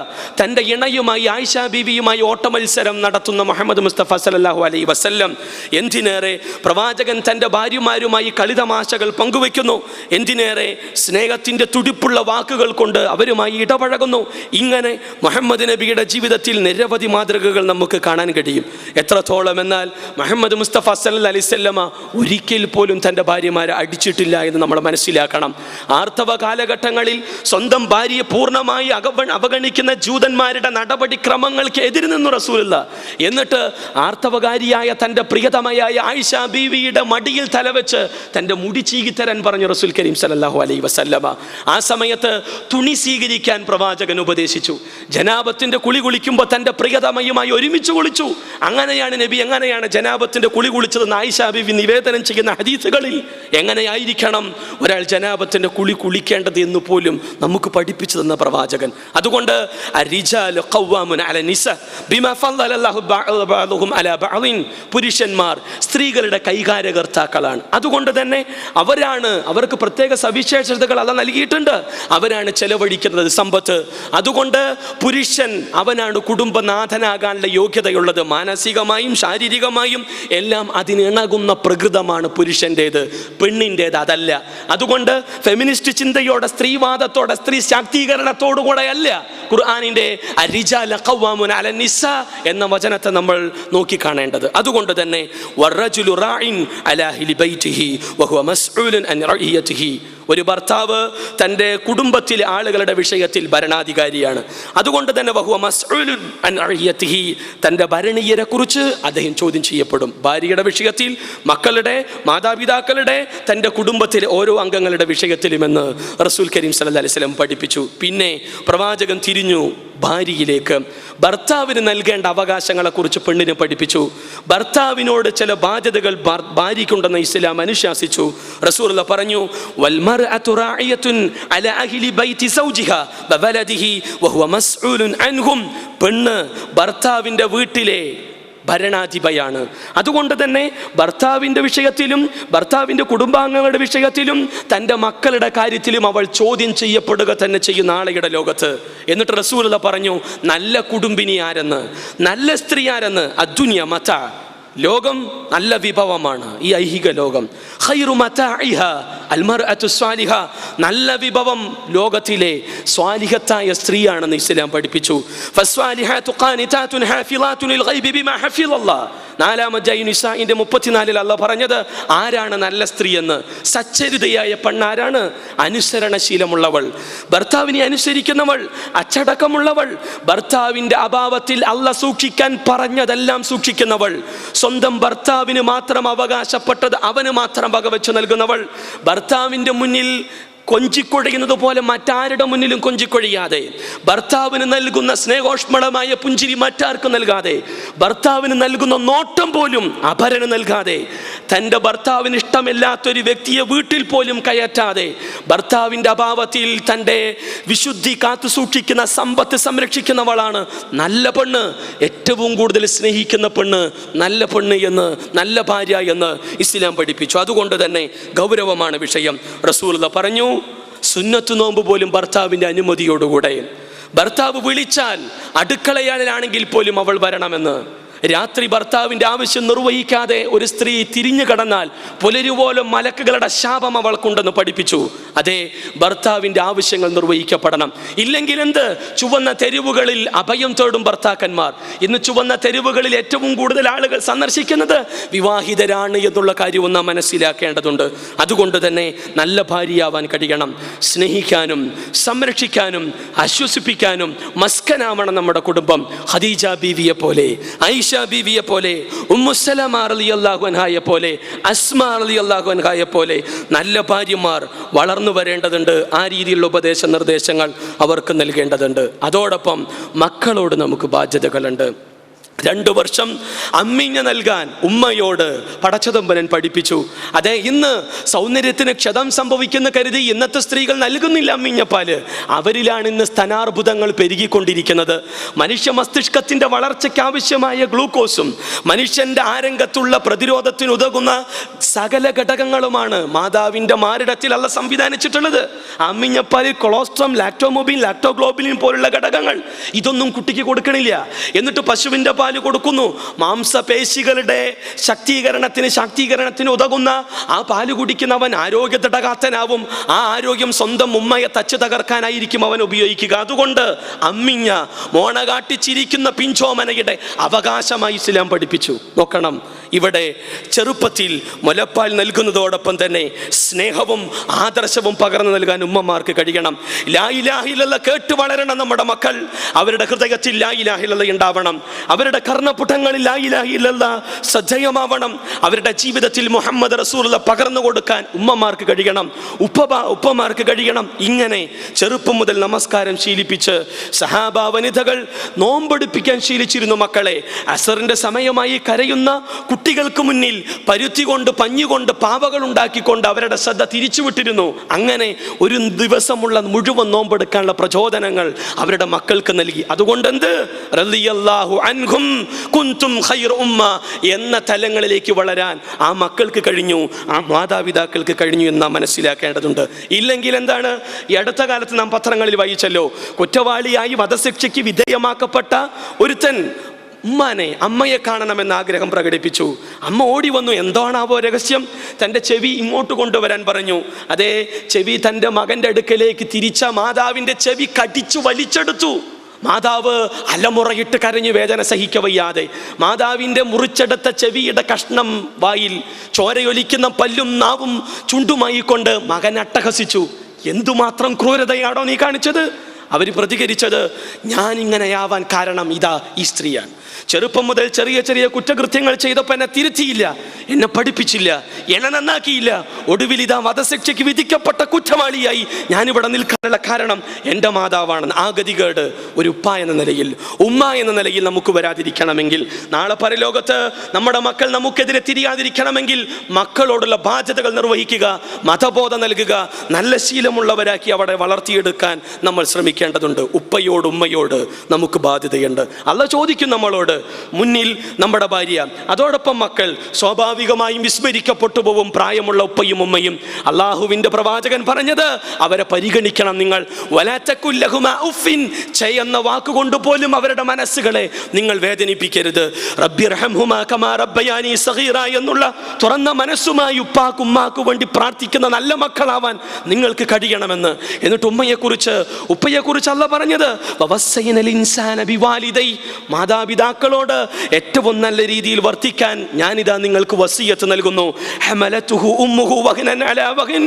തൻ്റെ ഇണയുമായി ആയിഷ ബീവിയുമായി ഓട്ടമത്സരം നടത്തുന്ന മുഹമ്മദ് മുസ്തഫ സല്ലല്ലാഹു അലൈഹി വസല്ലം എന്തിനേറെ പ്രവാചകൻ തൻ്റെ ഭാര്യമാരുമായി കളിതമാശകൾ പങ്കുവെക്കുന്നു, എന്തിനേറെ സ്നേഹത്തിൻ്റെ തുടിപ്പുള്ള വാക്കുകൾ കൊണ്ട് അവരുമായി ഇടപഴകുന്നു. ഇങ്ങനെ മുഹമ്മദ് നബിയുടെ ജീവിതത്തിൽ നിരവധി മാതൃകകൾ നമുക്ക് കാണാൻ കഴിയും. എത്രത്തോളം എന്നാൽ മുഹമ്മദ് മുസ്തഫ സല്ലല്ലാഹു അലൈഹി വസല്ലമ ഒരിക്കൽ പോലും തൻ്റെ ഭാര്യമാരെ അടിച്ചിട്ടില്ല എന്ന് നമ്മൾ മനസ്സിലാക്കണം. ആർത്തവ കാലഘട്ടങ്ങളിൽ സ്വന്തം ഭാര്യയെ പൂർണ്ണമായി അവഗണിക്കുന്ന ജൂതന്മാരുടെ നടപടിക്രമങ്ങൾക്ക് എതിര് നിന്നു റസൂലുള്ളാഹി. എന്നിട്ട് ആർത്തവകാരിയായ തൻ്റെ പ്രിയതമയായ ആയിഷ ബീവിയുടെ മടിയിൽ തലവെച്ച് തൻ്റെ മുടി ചീകിത്തരാൻ പറഞ്ഞു റസൂൽ കരീം സല്ലല്ലാഹു അലൈഹി വസല്ലമ. ആ സമയത്ത് തുണി സ്വീകരിക്കാൻ പ്രവാചകൻ ഉപദേശിച്ചു. ജനാബത്തിന്റെ കുളി കുളിക്കുമ്പോൾ തൻ്റെ പ്രിയതമയുമായി ഒരുമിച്ച് കുളിച്ചു. അങ്ങനെയാണ് നബി എങ്ങനെയാണ് ജനാബത്തിന്റെ കുളി കുളിച്ചതെന്ന് ആയിഷ ബീവി നിവേദനം ചെയ്യുന്ന ഹദീസുകളിൽ എങ്ങനെയായിരിക്കണം ഒരാൾ ജനാബത്തിന്റെ കുളി കുളിക്കേണ്ടത് എന്ന് പോലും നമുക്ക് പഠിപ്പിച്ചു തന്ന പ്രവാചകൻ. അതുകൊണ്ട് പുരുഷന്മാർ സ്ത്രീകളുടെ കൈകാര്യകർത്താക്കളാണ്. അതുകൊണ്ട് തന്നെ അവർക്ക് പ്രത്യേക സവിശേഷതകൾ അല്ല നൽകിയിട്ടുണ്ട്. അവരാണ് ചെലവഴിക്കുന്നത് സമ്പത്ത്. അതുകൊണ്ട് പുരുഷൻ അവനാണ് കുടുംബനാഥനാകാനുള്ള യോഗ്യതയുള്ളത്. മാനസികമായും ശാരീരികമായും എല്ലാം അതിനിണകുന്ന പ്രകൃതമാണ് പുരുഷൻ്റേത്, പെണ്ണിൻ്റേത് അതല്ല. അതുകൊണ്ട് ഫെമിനിസ്റ്റ് ചിന്തയോടെ, സ്ത്രീവാദത്തോടെ, സ്ത്രീ ശാക്തീകരണത്തോടുകൂടെ അല്ല ഖുർആനിന്റെ അരിജാല ഖവ്വാമുന അല നിസാ എന്ന വചനത്തെ നമ്മൾ നോക്കിക്കാണേണ്ടത്. അതുകൊണ്ട് തന്നെ വറജുലു റാഇൻ അലാ അഹ്ലി ബൈതിഹി വഹുവ മസ്ഊലുൻ അൻ റഇയതിഹി, ഒരു ഭർത്താവ് തൻ്റെ കുടുംബത്തിലെ ആളുകളുടെ വിഷയത്തിൽ ഭരണാധികാരിയാണ്. അതുകൊണ്ട് തന്നെ വഹുവ മസ്ഊലുൻ അൻ റഇയതിഹി, തൻ്റെ ഭരണീയരെ കുറിച്ച് അദ്ദേഹം ചോദ്യം ചെയ്യപ്പെടും. ഭാര്യയുടെ വിഷയത്തിൽ, മക്കളുടെ, മാതാപിതാക്കളുടെ, തൻ്റെ കുടുംബത്തിലെ ഓരോ അംഗങ്ങളുടെ വിഷയത്തിലുമെന്ന് റസൂൽ കരീം സല്ലല്ലാഹു അലൈഹി വസല്ലം പഠിപ്പിച്ചു. പിന്നെ പ്രവാചകൻ തിരിഞ്ഞു ഭാര്യയിലേക്ക്. ഭർത്താവിന് നൽകേണ്ട അവകാശങ്ങളെക്കുറിച്ച് പെണ്ണിനെ പഠിപ്പിച്ചു. ഭർത്താവിനോട് ചില ബാധ്യതകൾ ഭാര്യയ്ക്കുണ്ടെന്ന് ഇസ്ലാം അനുശാസിച്ചു. റസൂലുള്ളാഹി പറഞ്ഞു, വൽമർഅതു റാഇയത്തുൻ അലാ അഹ്ലി ബൈതി സൗജിഹാ വവലദിഹി വഹുവ മസ്ഊലുൻ അൻഹും, പെണ്ണ് ഭർത്താവിൻ്റെ വീട്ടിലെ ഭരണാധിപയാണ്. അതുകൊണ്ട് തന്നെ ഭർത്താവിൻ്റെ വിഷയത്തിലും ഭർത്താവിൻ്റെ കുടുംബാംഗങ്ങളുടെ വിഷയത്തിലും തൻ്റെ മക്കളുടെ കാര്യത്തിലും അവൾ ചോദ്യം ചെയ്യപ്പെടുക തന്നെ ചെയ്യും നാളെയുടെ ലോകത്ത്. എന്നിട്ട് റസൂലുള്ളാഹി പറഞ്ഞു, നല്ല കുടുംബിനി ആരെന്ന്, നല്ല സ്ത്രീ ആരെന്ന്. അദ്ദുനിയ മതാ, ലോകം നല്ല വിഭവമാണ്, ഈ ഐഹിക ലോകം. ഖൈറു മതാഇഹാ അൽമർഅതു സ്വാലിഹ, നല്ല വിഭവം ലോകത്തിലെ സ്വാലിഹത്തായ സ്ത്രീയാണെന്ന് ഇസ്ലാം പഠിപ്പിച്ചു. ഫസ്വാലിഹാതു ഖാനിതാതുൻ ഹാഫിളാതുൻ ലിൽ ഗൈബി ബിമാ ഹഫിളല്ലാഹ്. 4 നിസാഇന്റെ 34 അല്ലാഹ് പറഞ്ഞത് ആരാണ് നല്ല സ്ത്രീ എന്ന്. സച്ചരിതയായ പെണ്ണാരാണ്? അനുസരണശീലമുള്ളവൾ, ഭർത്താവിനെ അനുസരിക്കുന്നവൾ, അച്ചടക്കമുള്ളവൾ, ഭർത്താവിൻ്റെ അഭാവത്തിൽ അല്ലാഹ് സൂക്ഷിക്കാൻ പറഞ്ഞതെല്ലാം സൂക്ഷിക്കുന്നവൾ, സ്വന്തം ഭർത്താവിന് മാത്രം അവകാശപ്പെട്ടത് അവന് മാത്രം വകവെച്ച് നൽകുന്നവൾ, ഭർത്താവിൻ്റെ മുന്നിൽ കൊഞ്ചിക്കൊഴിയുന്നത് പോലെ മറ്റാരുടെ മുന്നിലും കൊഞ്ചിക്കൊഴിയാതെ, ഭർത്താവിന് നൽകുന്ന സ്നേഹോഷ്മളമായ പുഞ്ചിരി മറ്റാർക്കും നൽകാതെ, ഭർത്താവിന് നൽകുന്ന നോട്ടം പോലും അപരന് നൽകാതെ, തൻ്റെ ഭർത്താവിന് ഇഷ്ടമില്ലാത്തൊരു വ്യക്തിയെ വീട്ടിൽ പോലും കയറ്റാതെ, ഭർത്താവിൻ്റെ അഭാവത്തിൽ തൻ്റെ വിശുദ്ധി കാത്തു സൂക്ഷിക്കുന്ന, സമ്പത്ത് സംരക്ഷിക്കുന്നവളാണ് നല്ല പെണ്ണ്. ഏറ്റവും കൂടുതൽ സ്നേഹിക്കുന്ന പെണ്ണ് നല്ല പെണ്ണ് എന്ന്, നല്ല ഭാര്യ എന്ന് ഇസ്ലാം പഠിപ്പിച്ചു. അതുകൊണ്ട് തന്നെ ഗൗരവമാണ് വിഷയം. റസൂലുള്ളാഹി പറഞ്ഞു, സുന്നത്ത് നോമ്പ് പോലും ഭർത്താവിൻ്റെ അനുമതിയോടുകൂടെ. ഭർത്താവ് വിളിച്ചാൽ അടുക്കളയാണെങ്കിൽ പോലും അവൾ വരണമെന്ന്. രാത്രി ഭർത്താവിൻ്റെ ആവശ്യം നിർവഹിക്കാതെ ഒരു സ്ത്രീ തിരിഞ്ഞു കടന്നാൽ പുലരുപോലും മലക്കുകളുടെ ശാപം അവൾക്കുണ്ടെന്ന് പഠിപ്പിച്ചു. അതെ, ഭർത്താവിൻ്റെ ആവശ്യങ്ങൾ നിർവഹിക്കപ്പെടണം. ഇല്ലെങ്കിൽ എന്ത്? ചുവന്ന തെരുവുകളിൽ അഭയം തേടും ഭർത്താക്കന്മാർ. ഇന്ന് ചുവന്ന തെരുവുകളിൽ ഏറ്റവും കൂടുതൽ ആളുകൾ സന്ദർശിക്കുന്നത് വിവാഹിതരാണ് എന്നുള്ള കാര്യവും നാം മനസ്സിലാക്കേണ്ടതുണ്ട്. അതുകൊണ്ട് തന്നെ നല്ല ഭാര്യയാവാൻ കഴിയണം. സ്നേഹിക്കാനും സംരക്ഷിക്കാനും ആശ്വസിപ്പിക്കാനും മസ്കനാവണം നമ്മുടെ കുടുംബം. ഖദീജ ബീവിയെ പോലെ, ഐഷ ബീവിയെ പോലെ, ഉമ്മു സലമ റളിയല്ലാഹു അൻഹയെ പോലെ, അസ്മാ റളിയല്ലാഹു അൻഹയെ പോലെ നല്ല ഭാര്യമാർ വളർന്നു വരേണ്ടതുണ്ട്. ആ രീതിയിലുള്ള ഉപദേശ നിർദ്ദേശങ്ങൾ അവർക്ക് നൽകേണ്ടതുണ്ട്. അതോടൊപ്പം മക്കളോട് നമുക്ക് ബാധ്യതകളുണ്ട്. 2 വർഷം അമ്മിഞ്ഞ നൽകാൻ ഉമ്മയോട് പടച്ചതമ്പരൻ പഠിപ്പിച്ചു. അതെ, ഇന്ന് സൗന്ദര്യത്തിന് ക്ഷതം സംഭവിക്കുന്ന കരുതി ഇന്നത്തെ സ്ത്രീകൾ നൽകുന്നില്ല അമ്മിഞ്ഞപ്പാല്. അവരിലാണ് ഇന്ന് സ്തനാർബുദങ്ങൾ പെരുകിക്കൊണ്ടിരിക്കുന്നത്. മനുഷ്യ മസ്തിഷ്കത്തിൻ്റെ വളർച്ചയ്ക്ക് ആവശ്യമായ ഗ്ലൂക്കോസും മനുഷ്യൻ്റെ ആരംഗത്തുള്ള പ്രതിരോധത്തിന് ഉതകുന്ന സകല ഘടകങ്ങളുമാണ് മാതാവിൻ്റെ മാറിടത്തിൽ അല്ല സംവിധാനിച്ചിട്ടുള്ളത്. അമ്മിഞ്ഞപ്പാലിൽ കൊളോസ്ട്രം, ലാക്ടോമൊബിൻ, ലാക്ടോഗ്ലോബിലിൻ പോലുള്ള ഘടകങ്ങൾ ഇതൊന്നും കുട്ടിക്ക് കൊടുക്കണില്ല. എന്നിട്ട് പശുവിൻ്റെ പാല് കൊടുക്കുന്നു. മാംസപേശികളുടെ ശാക്തീകരണത്തിന് ഉതകുന്ന ആ പാല് കുടിക്കുന്നവൻ ആരോഗ്യ ദൃഢഗാത്തനാവും. ആ ആരോഗ്യം സ്വന്തം ഉമ്മയെ തച്ച് തകർക്കാനായിരിക്കും അവൻ ഉപയോഗിക്കുക. അതുകൊണ്ട് അമ്മിഞ്ഞ മോണകാട്ടിച്ചിരിക്കുന്ന പിഞ്ചോമനയുടെ അവകാശമായി ഇസ്ലാം പഠിപ്പിച്ചു. നോക്കണം, ഇവിടെ ചെറുപ്പത്തിൽ മുലപ്പാൽ നൽകുന്നതോടൊപ്പം തന്നെ സ്നേഹവും ആദർശവും പകർന്നു നൽകാൻ ഉമ്മമാർക്ക് കഴിയണം. ലാ ഇലാഹ ഇല്ലല്ലാഹ് കേട്ട് വളരണം നമ്മുടെ മക്കൾ. അവരുടെ ഹൃദയത്തിൽ ലാ ഇലാഹ ഇല്ലല്ലാഹ് ഉണ്ടാവണം. അവരുടെ കർണപുടങ്ങളിൽ ലാ ഇലാഹ ഇല്ലല്ലാഹ് സജയമാവണം. അവരുടെ ജീവിതത്തിൽ മുഹമ്മദ് റസൂലുള്ളാഹി പകർന്നു കൊടുക്കാൻ ഉമ്മമാർക്ക് കഴിയണം, ഉപ്പമാർക്ക് കഴിയണം. ഇങ്ങനെ ചെറുപ്പം മുതൽ നമസ്കാരം ശീലിപ്പിച്ച് സഹാബ വനിതകൾ നോമ്പെടുപ്പിക്കാൻ ശീലിച്ചിരുന്നു മക്കളെ. അസറിന്റെ സമയമായി കരയുന്ന കുട്ടികൾക്ക് മുന്നിൽ പരുത്തി കൊണ്ട്, പഞ്ഞുകൊണ്ട്, പാവകൾ ഉണ്ടാക്കിക്കൊണ്ട് അവരുടെ ശ്രദ്ധ തിരിച്ചുവിട്ടിരുന്നു. അങ്ങനെ ഒരു ദിവസമുള്ള മുഴുവൻ നോമ്പെടുക്കാനുള്ള പ്രചോദനങ്ങൾ അവരുടെ മക്കൾക്ക് നൽകി. അതുകൊണ്ട് എന്ത്? റളിയല്ലാഹു അൻഹും കുൻതും ഖൈറ ഉമ്മ എന്ന തലങ്ങളിലേക്ക് വളരാൻ ആ മക്കൾക്ക് കഴിഞ്ഞു, ആ മാതാപിതാക്കൾക്ക് കഴിഞ്ഞു എന്ന് നാം മനസ്സിലാക്കേണ്ടതുണ്ട്. ഇല്ലെങ്കിൽ എന്താണ്? ഈ അടുത്ത കാലത്ത് നാം പത്രങ്ങളിൽ വായിച്ചല്ലോ, കുറ്റവാളിയായി വധശിക്ഷയ്ക്ക് വിധേയമാക്കപ്പെട്ട ഒരുത്തൻ അമ്മയെ കാണണമെന്ന് ആഗ്രഹം പ്രകടിപ്പിച്ചു. അമ്മ ഓടി വന്നു. എന്താണാവോ രഹസ്യം? തൻ്റെ ചെവി ഇങ്ങോട്ട് കൊണ്ടുവരാൻ പറഞ്ഞു. അതേ ചെവി തൻ്റെ മകൻ്റെ അടുക്കലേക്ക് തിരിച്ച മാതാവിൻ്റെ ചെവി കടിച്ചു വലിച്ചെടുത്തു. മാതാവ് അലമുറയിട്ട് കരഞ്ഞു വേദന സഹിക്കവയ്യാതെ മാതാവിൻ്റെ മുറിച്ചെടുത്ത ചെവിയുടെ കഷ്ണം വായിൽ ചോരയൊലിക്കുന്ന പല്ലും നാവും ചുണ്ടുമായി കൊണ്ട് മകൻ അട്ടഹസിച്ചു. എന്തുമാത്രം ക്രൂരതയാണോ നീ കാണിച്ചത്? അവർ പ്രതികരിച്ചത്, ഞാനിങ്ങനെയാവാൻ കാരണം ഇതാ ഈ സ്ത്രീയാണ്. ചെറുപ്പം മുതൽ ചെറിയ ചെറിയ കുറ്റകൃത്യങ്ങൾ ചെയ്തപ്പോൾ എന്നെ തിരുത്തിയില്ല, എന്നെ പഠിപ്പിച്ചില്ല, എന്നെ നന്നാക്കിയില്ല. ഒടുവിൽ ഇതാ വധശിക്ഷയ്ക്ക് വിധിക്കപ്പെട്ട കുറ്റവാളിയായി ഞാനിവിടെ നിൽക്കാനുള്ള കാരണം എൻ്റെ മാതാവാണ്. ആ ഗതികേട് ഒരു ഉപ്പ എന്ന നിലയിൽ, ഉമ്മ എന്ന നിലയിൽ നമുക്ക് വരാതിരിക്കണമെങ്കിൽ, നാളെ പരലോകത്ത് നമ്മുടെ മക്കൾ നമുക്കെതിരെ തിരിയാതിരിക്കണമെങ്കിൽ മക്കളോടുള്ള ബാധ്യതകൾ നിർവഹിക്കുക, മതബോധം നൽകുക, നല്ല ശീലമുള്ളവരാക്കി അവിടെ വളർത്തിയെടുക്കാൻ നമ്മൾ ശ്രമിക്കേണ്ടതുണ്ട്. ഉപ്പയോട് ഉമ്മയോട് നമുക്ക് ബാധ്യതയുണ്ട്. അല്ലാഹ് ചോദിക്കും നമ്മളോട്, മുന്നിൽ നമ്മുടെ ഭാര്യ, അതോടൊപ്പം മക്കൾ. സ്വാഭാവികമായും വിസ്മരിക്കപ്പെട്ടു പോവും പ്രായമുള്ള ഉപ്പയും ഉമ്മയും. അള്ളാഹുവിൻ്റെ പ്രവാചകൻ പറഞ്ഞത് അവരെ പരിഗണിക്കണം നിങ്ങൾ. വലാതകുല്ലഹുമാ ഉഫിൻ എന്ന വാക്കുകൊണ്ട് പോലും അവരുടെ മനസ്സുകളെ നിങ്ങൾ വേദനിപ്പിക്കരുത്. റബ്ബിർഹംഹുമാ കമാ റബ്ബയാനി സഗീറ എന്നുള്ള തുറന്ന മനസ്സുമായി ഉപ്പാക്കും ഉമ്മാക്കും വേണ്ടി പ്രാർത്ഥിക്കുന്ന നല്ല മക്കളാവാൻ നിങ്ങൾക്ക് കഴിയണമെന്ന്. എന്നിട്ട് ഉമ്മയെക്കുറിച്ച് കുറിച്ച് അല്ലാഹു പറഞ്ഞത് വവസ്സൈനൽ ഇൻസാന ബിവാലിദൈ, മാതാപിതാക്കളോട് ഏറ്റവും നല്ല രീതിയിൽ വർത്തിക്കാൻ ഞാനിതാ നിങ്ങൾക്ക് വസിയത്ത് നൽകുന്നു. ഹമലതുഹു ഉമ്മുഹു വഹ്നൻ അലാ വഹ്ൻ,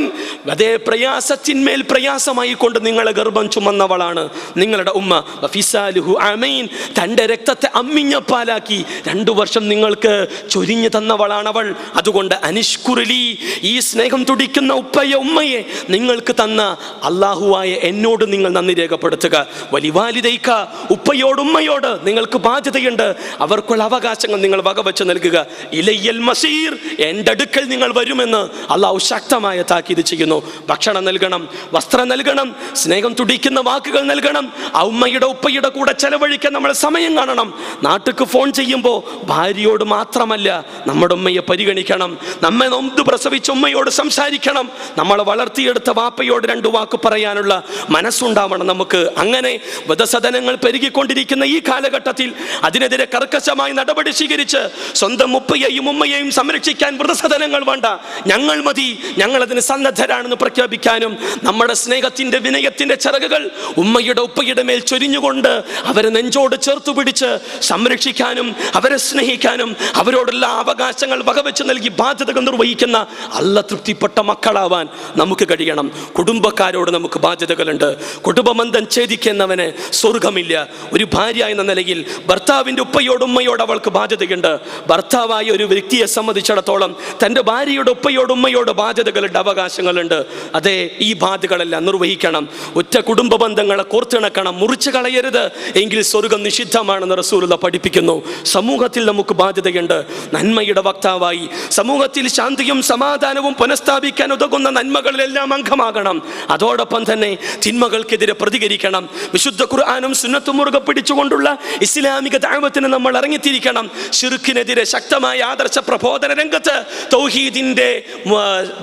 അതേ പ്രയാസത്തിന്മേൽ പ്രയാസമായി കൊണ്ട് നിങ്ങളെ ഗർഭം ചുമന്നവളാണ് നിങ്ങളുടെ ഉമ്മ. വഫിസാലുഹു അമൈൻ, തൻ്റെ രക്തത്തെ അമ്മിഞ്ഞ പാലാക്കി 2 വർഷം നിങ്ങൾക്ക് ചൊരിഞ്ഞു തന്നവളാണവൾ. അതുകൊണ്ട് അനിഷ്കുറുലി, ഈ സ്നേഹം തുടിക്കുന്ന ഉപ്പയെ ഉമ്മയെ നിങ്ങൾക്ക് തന്ന അല്ലാഹുവായ എന്നോട് നിങ്ങൾ നന്ദി രേഖപ്പെടുത്തുക. വലിവാലിദൈക, ഉപ്പയോട് ഉമ്മയോട് നിങ്ങൾക്ക് ബാധ്യതയുണ്ട്, അവർക്കുള്ള അവകാശങ്ങൾ നിങ്ങൾ വകവെച്ച് നൽകുക. ഇലയ്യൽ മസീർ, എൻ്റെ അടുക്കൽ നിങ്ങൾ വരുമെന്ന് അല്ലാഹു ശക്തമായ താക്കീത് ചെയ്യുന്നു. ഭക്ഷണം നൽകണം, വസ്ത്രം നൽകണം, സ്നേഹം തുടിക്കുന്ന വാക്കുകൾ നൽകണം. ആ ഉമ്മയുടെ ഉപ്പയുടെ കൂടെ ചെലവഴിക്കാൻ നമ്മൾ സമയം കാണണം. നാട്ടിക്ക് ഫോൺ ചെയ്യുമ്പോൾ ഭാര്യയോട് മാത്രമല്ല നമ്മുടെ ഉമ്മയെ പരിഗണിക്കണം. നമ്മെ നൊന്ത് പ്രസവിച്ച ഉമ്മയോട് സംസാരിക്കണം. നമ്മളെ വളർത്തിയെടുത്ത വാപ്പയോട് 2 വാക്ക് പറയാനുള്ള മനസ്സുണ്ടാവണം നമുക്ക്. അങ്ങനെ വധസദനങ്ങൾ പെരുകിക്കൊണ്ടിരിക്കുന്ന ഈ കാലഘട്ടത്തിൽ അതിനെതിരെ കർക്കശമായി നടപടി സ്വീകരിച്ച് സ്വന്തം ഉപ്പയെയും ഉമ്മയെയും സംരക്ഷിക്കാൻ വൃദ്ധസദനങ്ങൾ വേണ്ട, ഞങ്ങൾ മതി, ഞങ്ങളതിന് സന്നദ്ധരാണെന്ന് പ്രഖ്യാപിക്കാനും നമ്മുടെ സ്നേഹത്തിന്റെ വിനയത്തിന്റെ ചിറകുകൾ ഉമ്മയുടെ ഉപ്പയുടെ മേൽ ചൊരിഞ്ഞുകൊണ്ട് അവരെ നെഞ്ചോട് ചേർത്ത് പിടിച്ച് സംരക്ഷിക്കാനും അവരെ സ്നേഹിക്കാനും അവരോടുള്ള അവകാശങ്ങൾ വകവെച്ച് നൽകി ബാധ്യതകൾ നിർവഹിക്കുന്ന അല്ലാഹ് തൃപ്തിപ്പെട്ട മക്കളാവാൻ നമുക്ക് കഴിയണം. കുടുംബക്കാരോട് നമുക്ക് ബാധ്യതകളുണ്ട്. കുടുംബബന്ധം ഛേദിക്കുന്നവന് സ്വർഗമില്ല. ഒരു ഭാര്യ എന്ന നിലയിൽ ഭർത്താവിൻ്റെ ഉപ്പയോട് ഉമ്മയോട് അവൾക്ക് ബാധ്യതയുണ്ട്. ഭർത്താവായ ഒരു വ്യക്തിയെ സംബന്ധിച്ചിടത്തോളം തൻ്റെ ഭാര്യയുടെ ഉപ്പയോട് ഉമ്മയോട് ബാധ്യതകളുണ്ട്, അവകാശങ്ങളുണ്ട്. അതെ, ഈ ബാധ്യതകളെല്ലാം നിർവഹിക്കണം. ഒറ്റ കുടുംബ ബന്ധങ്ങളെ കോർത്തിണക്കണം, മുറിച്ചു കളയരുത്, എങ്കിൽ സ്വർഗം നിഷിദ്ധമാണെന്ന് റസൂലുള്ളാഹി പഠിപ്പിക്കുന്നു. സമൂഹത്തിൽ നമുക്ക് ബാധ്യതയുണ്ട്. നന്മയുടെ വക്താവായി സമൂഹത്തിൽ ശാന്തിയും സമാധാനവും പുനഃസ്ഥാപിക്കാൻ ഉതകുന്ന നന്മകളിലെല്ലാം അംഗമാകണം. അതോടൊപ്പം തന്നെ തിന്മകൾക്കെതിരെ പ്രതികരിക്കണം. വിശുദ്ധ ഖുർആനും സുന്നത്തും മുറുകെ പിടിച്ചുകൊണ്ടുള്ള ഇസ്ലാമിക ദഅവത്തിന് നമ്മൾ ഇറങ്ങിത്തിരിക്കണം. ശിർക്കിനെതിരെ ശക്തമായ ആദർശ പ്രബോധന രംഗത്ത് തൗഹീദിന്റെ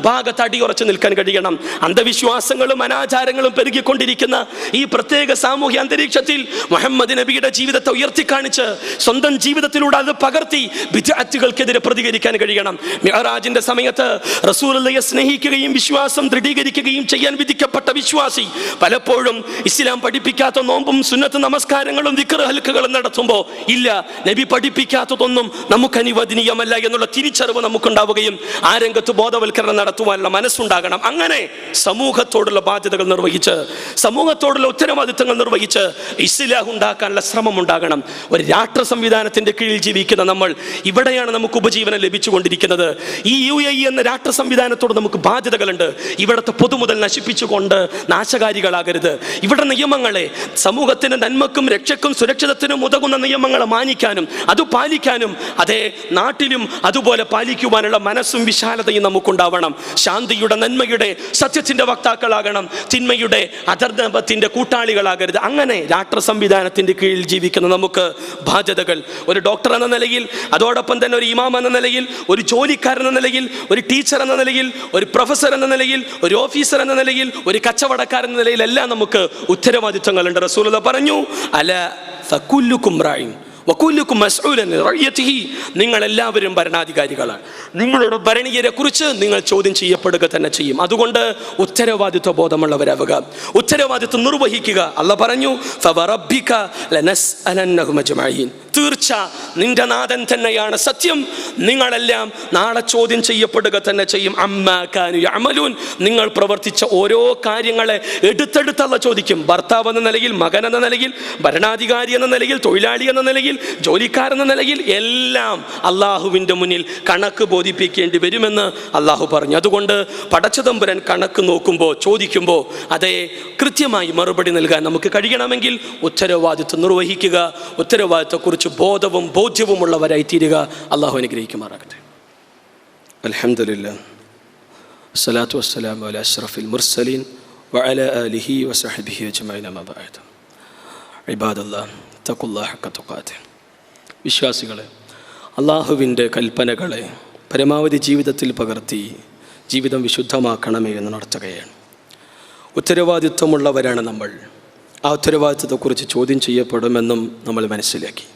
ഭാഗത്ത് അടിയുറച്ചു നിൽക്കാൻ കഴിയണം. അന്ധവിശ്വാസങ്ങളും അനാചാരങ്ങളും പെരുകിക്കൊണ്ടിരിക്കുന്ന ഈ പ്രത്യേക സാമൂഹ്യ അന്തരീക്ഷത്തിൽ മുഹമ്മദ് നബിയുടെ ജീവിതത്തെ ഉയർത്തിക്കാണിച്ച് സ്വന്തം ജീവിതത്തിലൂടെ അത് പകർത്തി ബിദ്അത്തുകൾക്കെതിരെ പ്രതികരിക്കാൻ കഴിയണം. മിഅ്റാജിന്റെ സമയത്ത് റസൂലുള്ളാഹിയെ സ്നേഹിക്കുകയും വിശ്വാസം ദൃഢീകരിക്കുകയും ചെയ്യാൻ വിധിക്കപ്പെട്ട വിശ്വാസി പലപ്പോഴും ഇസ്ലാം പഠിപ്പിക്കാത്ത നോമ്പും സുന്നത്ത് നമസ്കാരങ്ങളും ദിക്ർ ഹൽക്കകളും നടത്തുമ്പോൾ ഇല്ല, നബി പഠിപ്പിക്കാത്തതൊന്നും നമുക്ക് അനുവദനീയമല്ല എന്നുള്ള തിരിച്ചറിവ് നമുക്കുണ്ടാവുകയും ആ രംഗത്ത് ബോധവൽക്കരണം നടത്തുവാനുള്ള മനസ്സുണ്ടാകണം. അങ്ങനെ സമൂഹത്തോടുള്ള ബാധ്യതകൾ നിർവഹിച്ച് സമൂഹത്തോടുള്ള ഉത്തരവാദിത്തങ്ങൾ നിർവഹിച്ച് ഇസ്ലാഹ് ഉണ്ടാക്കാനുള്ള ശ്രമം ഉണ്ടാകണം. ഒരു രാഷ്ട്ര സംവിധാനത്തിന്റെ കീഴിൽ ജീവിക്കുന്ന നമ്മൾ ഇവിടെയാണ് നമുക്ക് ഉപജീവനം ലഭിച്ചുകൊണ്ടിരിക്കുന്നത്. ഈ UAE എന്ന രാഷ്ട്ര സംവിധാനത്തോട് നമുക്ക് ബാധ്യതകളുണ്ട്. ഇവിടുത്തെ പൊതുമുതൽ നശിപ്പിച്ചുകൊണ്ട് നാശകാരികളാകരുത്. ഇവിടെ നിയമങ്ങളെ സമൂഹത്തിന് നന്മക്കും രക്ഷക്കും സുരക്ഷിതത്തിനും ഉതകുന്ന നിയമങ്ങളെ മാനിക്കാനും അത് പാലിക്കാനും അതേ നാട്ടിലും അതുപോലെ പാലിക്കുവാനുള്ള മനസ്സും വിശാലതയും നമുക്കുണ്ടാവണം. ശാന്തിയുടെ, നന്മയുടെ, സത്യത്തിന്റെ വക്താക്കളാകണം. തിന്മയുടെ, അധർമ്മത്തിന്റെ കൂട്ടാളികളാകരുത്. അങ്ങനെ രാഷ്ട്ര സംവിധാനത്തിന്റെ കീഴിൽ ജീവിക്കുന്ന നമുക്ക് ബാധ്യതകൾ ഒരു ഡോക്ടർ എന്ന നിലയിൽ, അതോടൊപ്പം തന്നെ ഒരു ഇമാം എന്ന നിലയിൽ, ഒരു ജോലിക്കാരൻ എന്ന നിലയിൽ, ഒരു ടീച്ചർ എന്ന നിലയിൽ, ഒരു പ്രൊഫസർ എന്ന നിലയിൽ, ഒരു ഓഫീസർ എന്ന നിലയിൽ, ഒരു കച്ചവടക്കാരൻ എന്ന നിലയിലെല്ലാം നമുക്ക് ഉത്തരവാദിത്വങ്ങളുണ്ട്. റസൂലുള്ളാഹി പറഞ്ഞു, അല ഫകുല്ലുകും റായിൻ വകുല്ലുകും മസ്ഊലൻ റഅയതിഹി, നിങ്ങൾ എല്ലാവരും ഭരണാധികാരികളാണ്. നിങ്ങളുടെ ഭരണീയരെ കുറിച്ച് നിങ്ങൾ ചോദ്യം ചെയ്യപ്പെടുക തന്നെ ചെയ്യും. അതുകൊണ്ട് ഉത്തരവാദിത്വ ബോധമുള്ളവരാവുക, ഉത്തരവാദിത്വം നിർവഹിക്കുക. അല്ലാഹ് പറഞ്ഞു, ഫവറബ്ബിക ലനസ്അലന്നഹും അജ്മഈൻ, തീർച്ച നിന്റെ നാഥൻ തന്നെയാണ് സത്യം, നിങ്ങളെല്ലാം നാളെ ചോദ്യം ചെയ്യപ്പെടുക തന്നെ ചെയ്യും. അമ്മാ കാനു യഅമലൂൻ, നിങ്ങൾ പ്രവർത്തിച്ച ഓരോ കാര്യങ്ങളെ എടുത്തെടുത്ത് അല്ലാഹ് ചോദിക്കും. ഭർത്താവ് എന്ന നിലയിൽ, മകൻ എന്ന നിലയിൽ, ഭരണാധികാരി എന്ന നിലയിൽ, തൊഴിലാളി എന്ന നിലയിൽ, ജോലിക്കാരെന്ന നിലയിൽ എല്ലാം അള്ളാഹുവിൻ്റെ മുന്നിൽ കണക്ക് ബോധിപ്പിക്കേണ്ടി വരുമെന്ന് അള്ളാഹു പറഞ്ഞു. അതുകൊണ്ട് പടച്ചതമ്പുരാൻ കണക്ക് നോക്കുമ്പോൾ, ചോദിക്കുമ്പോൾ അതേ കൃത്യമായി മറുപടി നൽകാൻ നമുക്ക് കഴിയണമെങ്കിൽ ഉത്തരവാദിത്വം നിർവഹിക്കുക, ഉത്തരവാദിത്വത്തെക്കുറിച്ച് ബോധവും ബോധ്യവുമുള്ളവരായി തീരുക. അള്ളാഹു അനുഗ്രഹിക്കുമാറാകട്ടെ. അൽഹംദുലില്ലാഹ്, വസ്സലാത്തു വസ്സലാമു അലാ അഷ്റഫിൽ മുർസലീൻ വഅലാ ആലിഹി വസഹ്ബിഹി അജ്മഈൻ. അമ്മാ ബഅദ്. ഇബാദല്ലാഹ്, തഖുല്ലാഹ ഹഖ തുഖാതിഹ്. വിശ്വാസികളെ, അള്ളാഹുവിൻ്റെ കൽപ്പനകളെ പരമാവധി ജീവിതത്തിൽ പകർത്തി ജീവിതം വിശുദ്ധമാക്കണമേ എന്ന് നടത്തുകയാണ്. ഉത്തരവാദിത്വമുള്ളവരാണ് നമ്മൾ. ആ ഉത്തരവാദിത്വത്തെക്കുറിച്ച് ചോദ്യം ചെയ്യപ്പെടുമെന്നും നമ്മൾ മനസ്സിലാക്കി.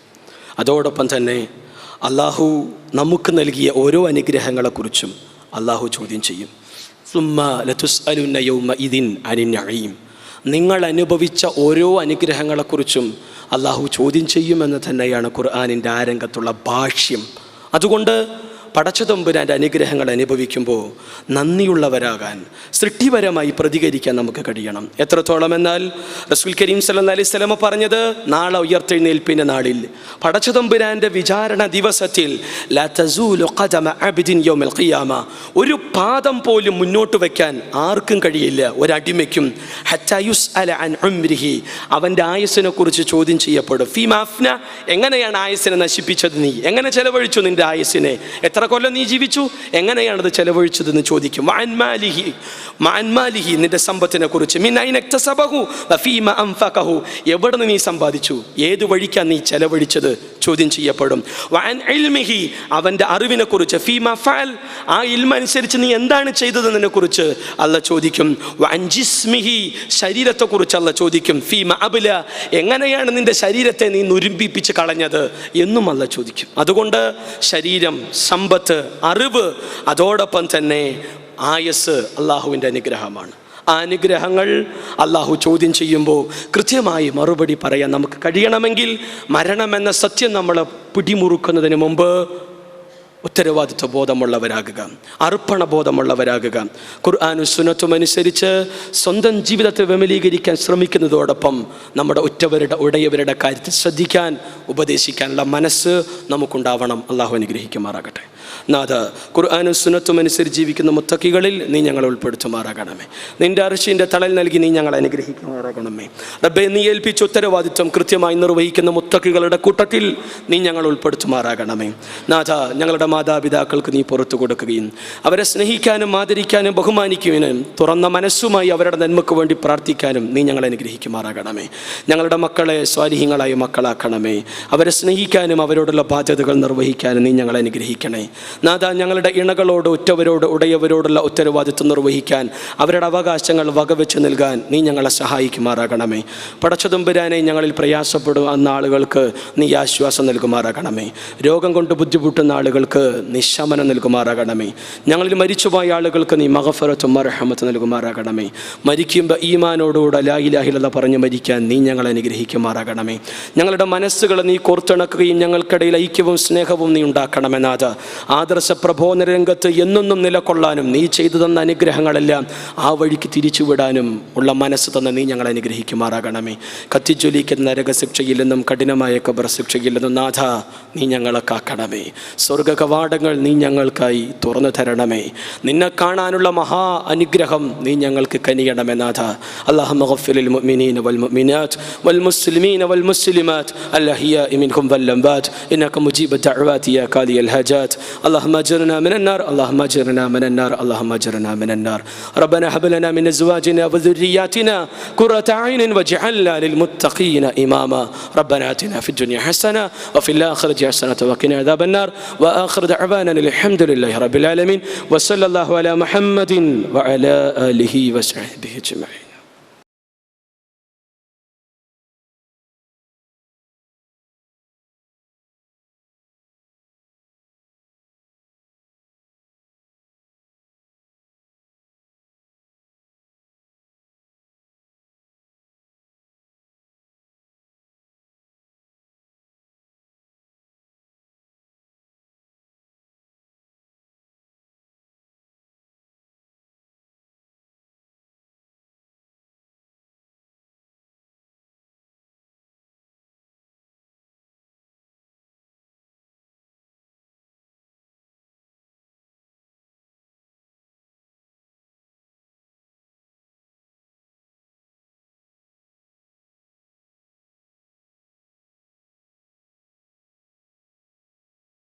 അതോടൊപ്പം തന്നെ അള്ളാഹു നമുക്ക് നൽകിയ ഓരോ അനുഗ്രഹങ്ങളെക്കുറിച്ചും അള്ളാഹു ചോദ്യം ചെയ്യും. സുമ്മ ലതുസ്അലുന്ന യൗമഇദിൻ അനിൻ നഈം, നിങ്ങൾ അനുഭവിച്ച ഓരോ അനുഗ്രഹങ്ങളെക്കുറിച്ചും അള്ളാഹു ചോദ്യം ചെയ്യുമെന്ന് തന്നെയാണ് ഖുർആനിൻ്റെ ആ രംഗത്തുള്ള ഭാഷ്യം. അതുകൊണ്ട് പടച്ചതമ്പുരാൻ്റെ അനുഗ്രഹങ്ങൾ അനുഭവിക്കുമ്പോൾ നന്ദിയുള്ളവരാകാൻ, സൃഷ്ടിപരമായി പ്രതികരിക്കാൻ നമുക്ക് കഴിയണം. എത്രത്തോളം എന്നാൽ റസൂൽ കരീം സല്ലല്ലാഹു അലൈഹി വസല്ലം പറഞ്ഞത്, നാളെ ഉയർത്തെഴുന്നേൽപ്പിൻ്റെ നാളിൽ പടച്ചതമ്പുരാൻ്റെ വിചാരണ ദിവസത്തിൽ ലാ തസൂലു ഖദമ അബ്ദിൻ യൗമൽ ഖിയാമ, ഒരു പാദം പോലും മുന്നോട്ട് വയ്ക്കാൻ ആർക്കും കഴിയില്ല, ഒരടിമയ്ക്കും. ഹത്താ യുസ്അല അൻ ഉംരിഹി, അവൻ്റെ ആയുസ്സിനെ കുറിച്ച് ചോദ്യം ചെയ്യപ്പെടും. ഫീമാ അഫ്ന, എങ്ങനെയാണ് ആയുസ്സിനെ നശിപ്പിച്ചത്, നീ എങ്ങനെ ചെലവഴിച്ചു നിൻ്റെ ആയുസ്സിനെ, എത്ര കൊല്ലം നീ ജീവിച്ചു, എങ്ങനെയാണത് ചെലവഴിച്ചതെന്ന് ചോദിക്കും. മാലിഹി, നിന്റെ സമ്പത്തിനെ കുറിച്ച്. മിൻ ഐന ഇക്തസബഹു വഫീമ അൻഫഖഹു, എവിടെ നിന്ന് നീ സമ്പാദിച്ചു, ഏത് വഴിക്കാണ് നീ ചെലവഴിച്ചത് ചോദ്യം ചെയ്യപ്പെടും. വഅൻ ഇൽമിഹി, അവൻ്റെ അറിവിനെ കുറിച്ച്. ഫീമ ഫഅൽ, ആ ഇൽമ അനുസരിച്ച് നീ എന്താണ് ചെയ്തതെന്നതിനെ കുറിച്ച് അല്ലാഹ് ചോദിക്കും. വഅൻ ജിസ്മിഹി, ശരീരത്തെ കുറിച്ച് അല്ലാഹ് ചോദിക്കും. ഫീമ അബ്ല, എങ്ങനെയാണ് നിന്റെ ശരീരത്തെ നീ നുരുമ്പിപ്പിച്ച് കളഞ്ഞത് എന്നും അല്ലാഹ് ചോദിക്കും. അതുകൊണ്ട് ശരീരം, സമ്പത്ത്, അറിവ്, അതോടൊപ്പം തന്നെ ആയസ് അള്ളാഹുവിൻ്റെ അനുഗ്രഹമാണ്. ആ അനുഗ്രഹങ്ങൾ അള്ളാഹു ചോദ്യം ചെയ്യുമ്പോൾ കൃത്യമായി മറുപടി പറയാൻ നമുക്ക് കഴിയണമെങ്കിൽ മരണമെന്ന സത്യം നമ്മളെ പിടിമുറുക്കുന്നതിന് മുമ്പ് ഉത്തരവാദിത്വ ബോധമുള്ളവരാകുക, അർപ്പണ ബോധമുള്ളവരാകുക. ഖുർആനും സുന്നത്തും അനുസരിച്ച് സ്വന്തം ജീവിതത്തെ വിമലീകരിക്കാൻ ശ്രമിക്കുന്നതോടൊപ്പം നമ്മുടെ ഉടയവരുടെ കാര്യത്തിൽ ശ്രദ്ധിക്കാൻ, ഉപദേശിക്കാനുള്ള മനസ്സ് നമുക്കുണ്ടാവണം. അള്ളാഹു അനുഗ്രഹിക്കുമാറാകട്ടെ. നാഥ, ഖുർആനും സുന്നത്തും അനുസരിച്ച് ജീവിക്കുന്ന മുത്തക്കികളിൽ നീ ഞങ്ങളെ ഉൾപ്പെടുത്തുമാറാകണമേ. നിന്റെ അർശിൻ്റെ തണൽ നൽകി നീ ഞങ്ങളെ അനുഗ്രഹിക്കുമാറാകണമേ. റബ്ബേ, നീ ഏൽപ്പിച്ച ഉത്തരവാദിത്വം കൃത്യമായി നിർവഹിക്കുന്ന മുത്തക്കികളുടെ കൂട്ടത്തിൽ നീ ഞങ്ങൾ ഉൾപ്പെടുത്തുമാറാകണമേ. നാഥ, ഞങ്ങളുടെ മാതാപിതാക്കൾക്ക് നീ പുറത്തു കൊടുക്കുകയും അവരെ സ്നേഹിക്കാനും ആദരിക്കാനും ബഹുമാനിക്കുവാനും തുറന്ന മനസ്സുമായി അവരുടെ നന്മയ്ക്ക് വേണ്ടി പ്രാർത്ഥിക്കാനും നീ ഞങ്ങളെ അനുഗ്രഹിക്കുമാറാകണമേ. ഞങ്ങളുടെ മക്കളെ സ്വാലിഹീങ്ങളായ മക്കളാക്കണമേ. അവരെ സ്നേഹിക്കാനും അവരോടുള്ള ബാധ്യതകൾ നിർവഹിക്കാനും നീ ഞങ്ങളെ അനുഗ്രഹിക്കണേ. നാഥ, ഞങ്ങളുടെ ഇണകളോട്, ഉറ്റവരോട്, ഉടയവരോടുള്ള ഉത്തരവാദിത്വം നിർവഹിക്കാൻ, അവരുടെ അവകാശങ്ങൾ വകവെച്ച് നൽകാൻ നീ ഞങ്ങളെ സഹായിക്കുമാറാകണമേ. പടച്ചതമ്പുരാനെ, ഞങ്ങളിൽ പ്രയാസപ്പെടുന്ന ആളുകൾക്ക് നീ ആശ്വാസം നൽകുമാറാകണമേ. രോഗം കൊണ്ട് ബുദ്ധിമുട്ടുന്ന ആളുകൾക്ക് നീ ശമനം നൽകുമാറാകണമേ. ഞങ്ങളിൽ മരിച്ചുപോയ ആളുകൾക്ക് നീ മഗ്ഫിറത്തും മർഹമത്തും നൽകുമാറാകണമേ. മരിക്കുമ്പോൾ ഈമാനോടുകൂടെ ലാ ഇലാഹ ഇല്ലല്ലാഹ് പറഞ്ഞ് മരിക്കാൻ നീ ഞങ്ങളെ അനുഗ്രഹിക്കുമാറാകണമേ. ഞങ്ങളുടെ മനസ്സുകളെ നീ കോർത്തിണക്കുകയും ഞങ്ങൾക്കിടയിൽ ഐക്യവും സ്നേഹവും നീ ഉണ്ടാക്കണമെന്നാഥ. ആദർശ പ്രബോധന രംഗത്ത് എന്നെന്നും നിലകൊള്ളാനും നീ ചെയ്തു തന്ന അനുഗ്രഹങ്ങളെല്ലാം ആ വഴിക്ക് തിരിച്ചുവിടാനും ഉള്ള മനസ്സ് തന്നെ നീ ഞങ്ങളെ അനുഗ്രഹിക്കുമാറാകണമേ. കത്തിജ്വലിക്കുന്ന നരകശിക്ഷയിൽ നിന്നും കഠിനമായ ഖബർ ശിക്ഷയിൽ നിന്നും നാഥ നീ ഞങ്ങളെ കാക്കണമേ. സ്വർഗ കവാടങ്ങൾ നീ ഞങ്ങൾക്കായി തുറന്നു തരണമേ. നിന്നെ കാണാനുള്ള മഹാ അനുഗ്രഹം നീ ഞങ്ങൾക്ക് കനിയണമേ നാഥ. അല്ലാഹുമ്മ ഗഫിറിൽ മുഅ്മിനീന വൽ മുഅ്മിനാത്ത് വൽ മുസ്ലിമീന വൽ മുസ്ലിമാത്ത് അൽഅഹ്യാഇ മിൻഹും വൽ അംവാത്ത് ഇന്നക മുജീബു ദഅവാതി യാ ഖാദിയൽ ഹജാത്ത്. اللهم اجرنا من النار، اللهم اجرنا من النار، اللهم اجرنا من النار. ربنا هب لنا من ازواجنا وذرياتنا قرة اعين واجعلنا للمتقين اماما. ربنا آتنا في الدنيا حسنة وفي الآخرة حسنة وقنا عذاب النار. وآخر دعوانا الحمد لله رب العالمين وصلى الله على محمد وعلى آله وصحبه أجمعين.